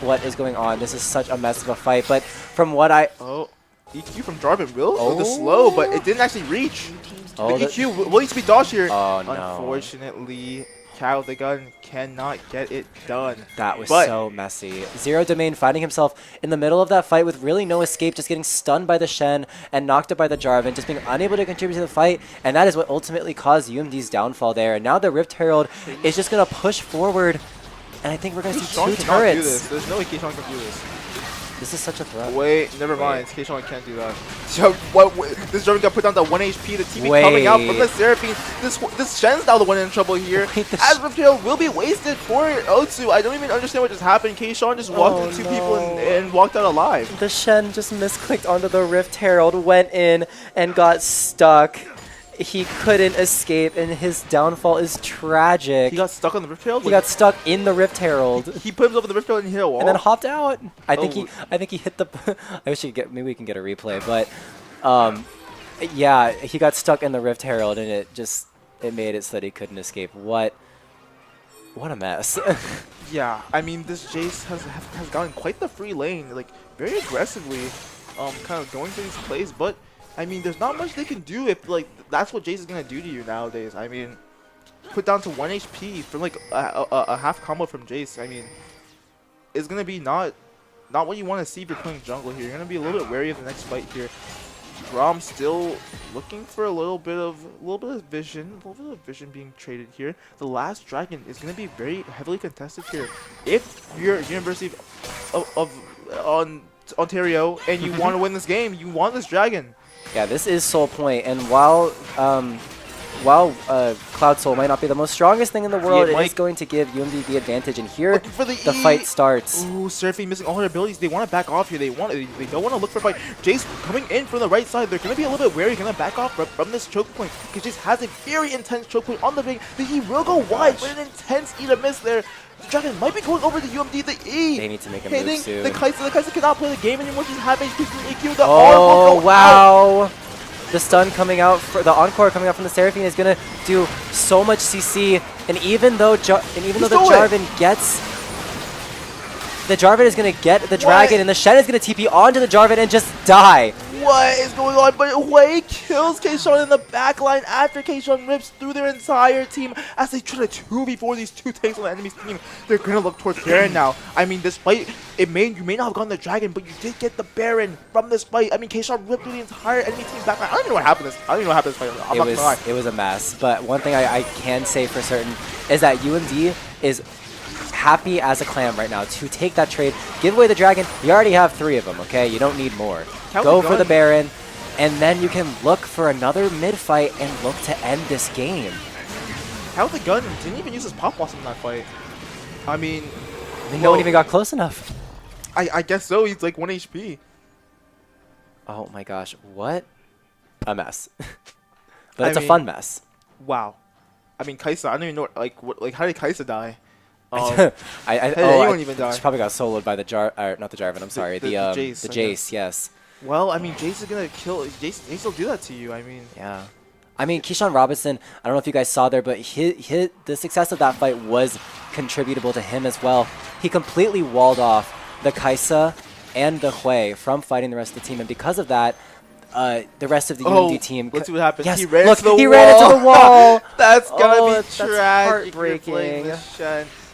What is going on? This is such a mess of a fight, but from what I... EQ from Jarvan will the slow, but it didn't actually reach. The EQ will need to be dodged here. Oh, no. Unfortunately, Cow with the gun cannot get it done. That was so messy. Zero Domain finding himself in the middle of that fight with really no escape, just getting stunned by the Shen and knocked up by the Jarvan, just being unable to contribute to the fight, and that is what ultimately caused UMD's downfall there. And now the Rift Herald is just going to push forward, and I think we're going to see 2 turrets. There's no way Keyshawn can do this. This is such a threat. Wait, never mind. Keyshawn can't do that. So, this Jarvan got put down to 1 HP. The TV coming out from the Seraphine. This Shen's now the one in trouble here. As Rift Herald will be wasted for OTSU. I don't even understand what just happened. Keyshawn just walked into 2 people and walked out alive. The Shen just misclicked onto the Rift Herald, went in, and got stuck. He couldn't escape, and his downfall is tragic. He got stuck on the Rift Herald? He got stuck in the Rift Herald. He put himself in the Rift Herald and hit a wall? And then hopped out. I think he hit the... I wish maybe we can get a replay, but... yeah, he got stuck in the Rift Herald, and it made it so that he couldn't escape. What a mess. Yeah, I mean, this Jace has gotten quite the free lane, like, very aggressively, kind of going through these plays, but... I mean, there's not much they can do if, like, that's what Jace is going to do to you nowadays. I mean, put down to 1 HP from, like, a half combo from Jace. I mean, it's going to be not what you want to see if you're playing jungle here. You're going to be a little bit wary of the next fight here. Rom still looking for a little bit of vision being traded here. The last dragon is going to be very heavily contested here. If you're University of Ontario and you want to win this game, you want this dragon. Yeah, this is Soul Point, and while while Cloud Soul might not be the most strongest thing in the world, it is Mike. going to give UMD the advantage. And here, Looking for the E. fight starts. Ooh, Seraphine missing all her abilities. They want to back off here. They don't want to look for a fight. Jace coming in from the right side. They're going to be a little bit wary. Going to back off from this choke point because Jace has a very intense choke point on the ring. The E will go wide, but an intense E to miss there. The Dragon might be going over to UMD. The E. They need to make a hitting move soon. The Kaisa cannot play the game anymore. She's half HP from EQ. The R Oh, will go out. wow. The stun coming out, the encore coming out from the Seraphine is going to do so much CC. And even though the Jarvan gets... The Jarvan is going to get the Dragon, and the Shen is going to TP onto the Jarvan and just die. What is going on? But Hui kills Kayshawn in the backline after Kayshawn rips through their entire team as they try to 2v4 these two tanks on the enemy's team. They're going to look towards Baron now. I mean, this fight, you may not have gotten the Dragon, but you did get the Baron from this fight. I mean, Kayshawn ripped through the entire enemy team's backline. I don't even know what happened this. I don't even know what happened this fight. I'm not gonna lie. It was a mess. But one thing I can say for certain is that UMD is happy as a clam right now to take that trade, give away the Dragon. You already have 3 of them, okay? You don't need more. Go for the Baron, and then you can look for another mid fight and look to end this game. Held the gun and didn't even use his pop blossom in that fight. I mean, No one even got close enough. I guess so. He's like 1 HP. Oh my gosh, what a mess. But it's a fun mess. Wow. I mean, Kaisa, I don't even know how did Kaisa die? Anyone even die? She probably got soloed by the not the Jarvan, I'm sorry. The Jace, Jace, yes. Well, I mean, Jace is gonna kill. Jace will do that to you. I mean, yeah. I mean, Keyshawn Robinson, I don't know if you guys saw there, but the success of that fight was contributable to him as well. He completely walled off the Kaisa and the Hui from fighting the rest of the team, and because of that, the rest of the UMD team... Let's see what happens. Yes, He ran into the he wall. ran into the wall! That's gonna be that's tragic. heartbreaking.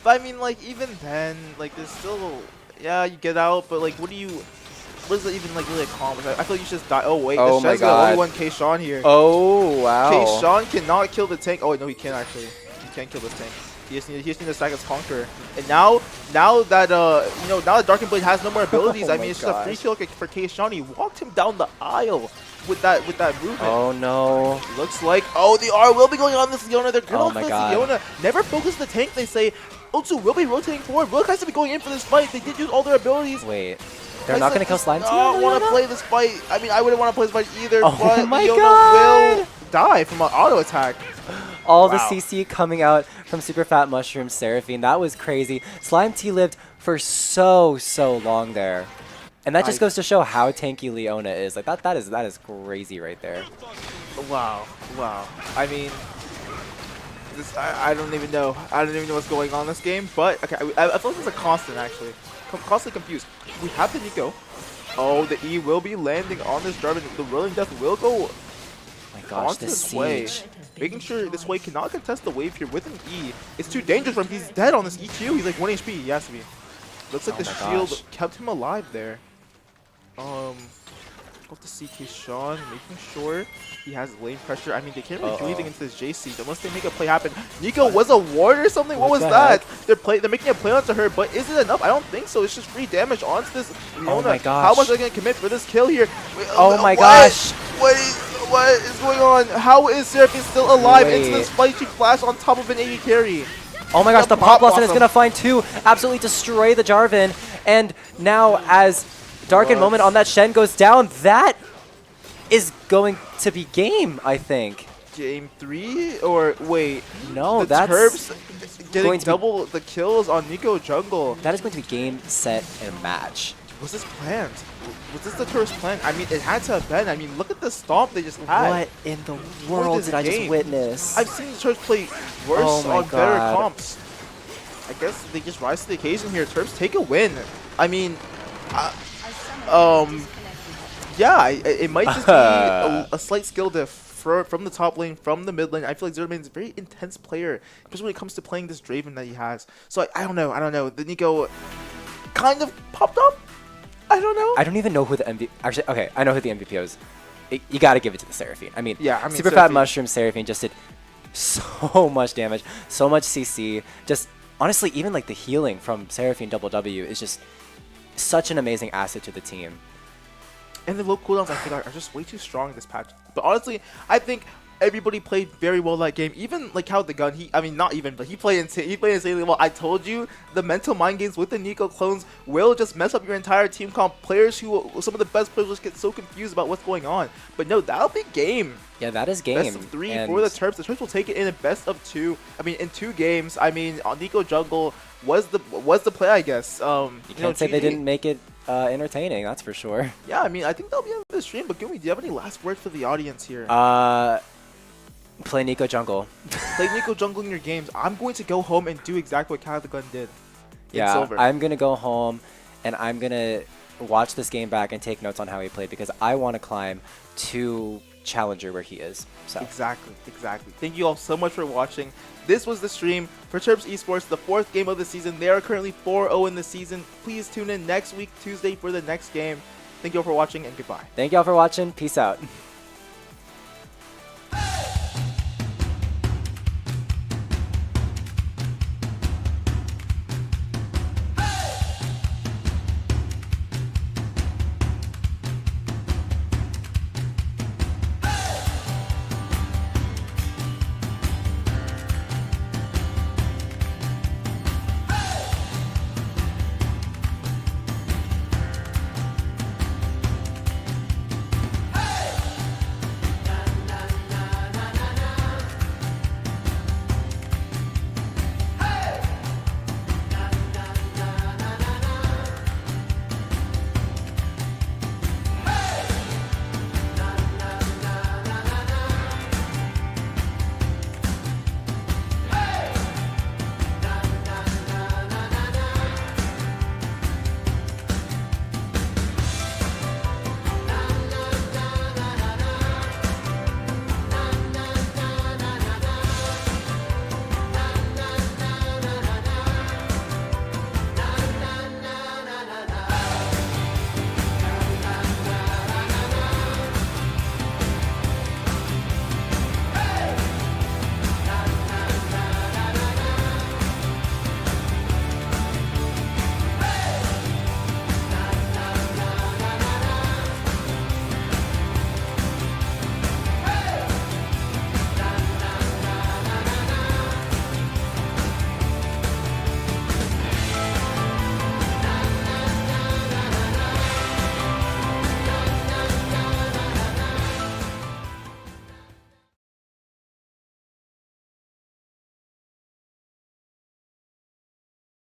But I mean, like, even then, like, there's still... Yeah, you get out, but, like, what does it even, like, really accomplish? I feel like you should just die. Oh, wait. Oh the Shen's the only one Kayshawn here. Oh, wow. Kayshawn cannot kill the tank. Oh, wait, no, he can, actually. He can kill this tank. He just needs to stack his Conqueror. And now that now that Darken Blade has no more abilities, I mean, it's just a free kill for Kayshawn. He walked him down the aisle with that movement. Oh no. Looks like the R will be going on this Leona. They're gonna my focus God. Leona. Never focus the tank, they say. OTSU will be rotating forward. Will Kaisa be going in for this fight? They did use all their abilities. Wait. They're not gonna kill Slime Team? I don't want to play this fight. I mean, I wouldn't want to play this fight either, Oh but my Leona God. will die from an auto attack. All the CC coming out from Super Fat Mushroom Seraphine. That was crazy. Slime T lived for so long there. And that just goes to show how tanky Leona is. Like that is crazy right there. Wow. I mean, I don't even know. I don't even know what's going on in this game. But okay, I feel like it's a constant actually. Constantly confused. We have the Nico. Oh, the E will be landing on this Jarvan. The Rolling Death will go. My gosh, this siege. Making sure this way cannot contest the wave here with an E. It's too dangerous for him. He's dead on this EQ. He's like 1 HP. He has to be. Looks like the shield kept him alive there. Got to see Kayshawn making sure he has lane pressure. I mean, they can't really do anything into this JC unless they make a play happen. Nico was a ward or something? What was that? They're making a play onto her, but is it enough? I don't think so. It's just free damage onto this Leona. Oh my gosh. How much are they going to commit for this kill here? Oh my gosh. What is going on? How is Seraphine still alive into this fight? She flashed on top of an AD carry. Oh my gosh, the Pop Blossom is going to find 2. Absolutely destroy the Jarvan. And now as Darken Moment on that Shen goes down, that is going to be game, I think. Game 3? Or wait. No, the Terps getting double the kills on Nico jungle. That is going to be game, set, and match. Was this planned? Was this the Terps plan? I mean, it had to have been. I mean, look at the stomp they just had. What in the world did I just witness? I've seen the Terps play worse on better comps. I guess they just rise to the occasion here. Terps take a win. I mean, yeah, it might just be a slight skill diff from the top lane, from the mid lane. I feel like Zero is a very intense player, especially when it comes to playing this Draven that he has. So I don't know. The Nico kind of popped up. I don't know. I don't even know who the MVP... Actually, okay, I know who the MVP is. You got to give it to the Seraphine. I mean, Super Fat Mushroom Seraphine just did so much damage, so much CC. Just, honestly, even like the healing from Seraphine Double W is just such an amazing asset to the team. And the low cooldowns, I think, are just way too strong this patch. But honestly, I think everybody played very well that game. Even like how the gun, he played insanely well. I told you the mental mind games with the NECC clones will just mess up your entire team comp. Players some of the best players just get so confused about what's going on. But no, that'll be game. Yeah, that is game. Best of 3 for the Terps. The Terps will take it in a best of 2. I mean, in 2 games. I mean, NECC jungle was the play, I guess. You can't say they didn't make it entertaining, that's for sure. Yeah, I mean, I think that'll be on the stream. But Gumi, do you have any last words for the audience here? Play NECC jungle. Play NECC jungle in your games. I'm going to go home and do exactly what Cat the Gun did. Yeah, Silver. I'm gonna go home and I'm gonna watch this game back and take notes on how he played because I want to climb to Challenger where he is. So exactly. Thank you all so much for watching. This was the stream for Terps Esports, the 4th game of the season. They are currently 4-0 in the season. Please tune in next week, Tuesday, for the next game. Thank you all for watching and goodbye. Thank you all for watching. Peace out.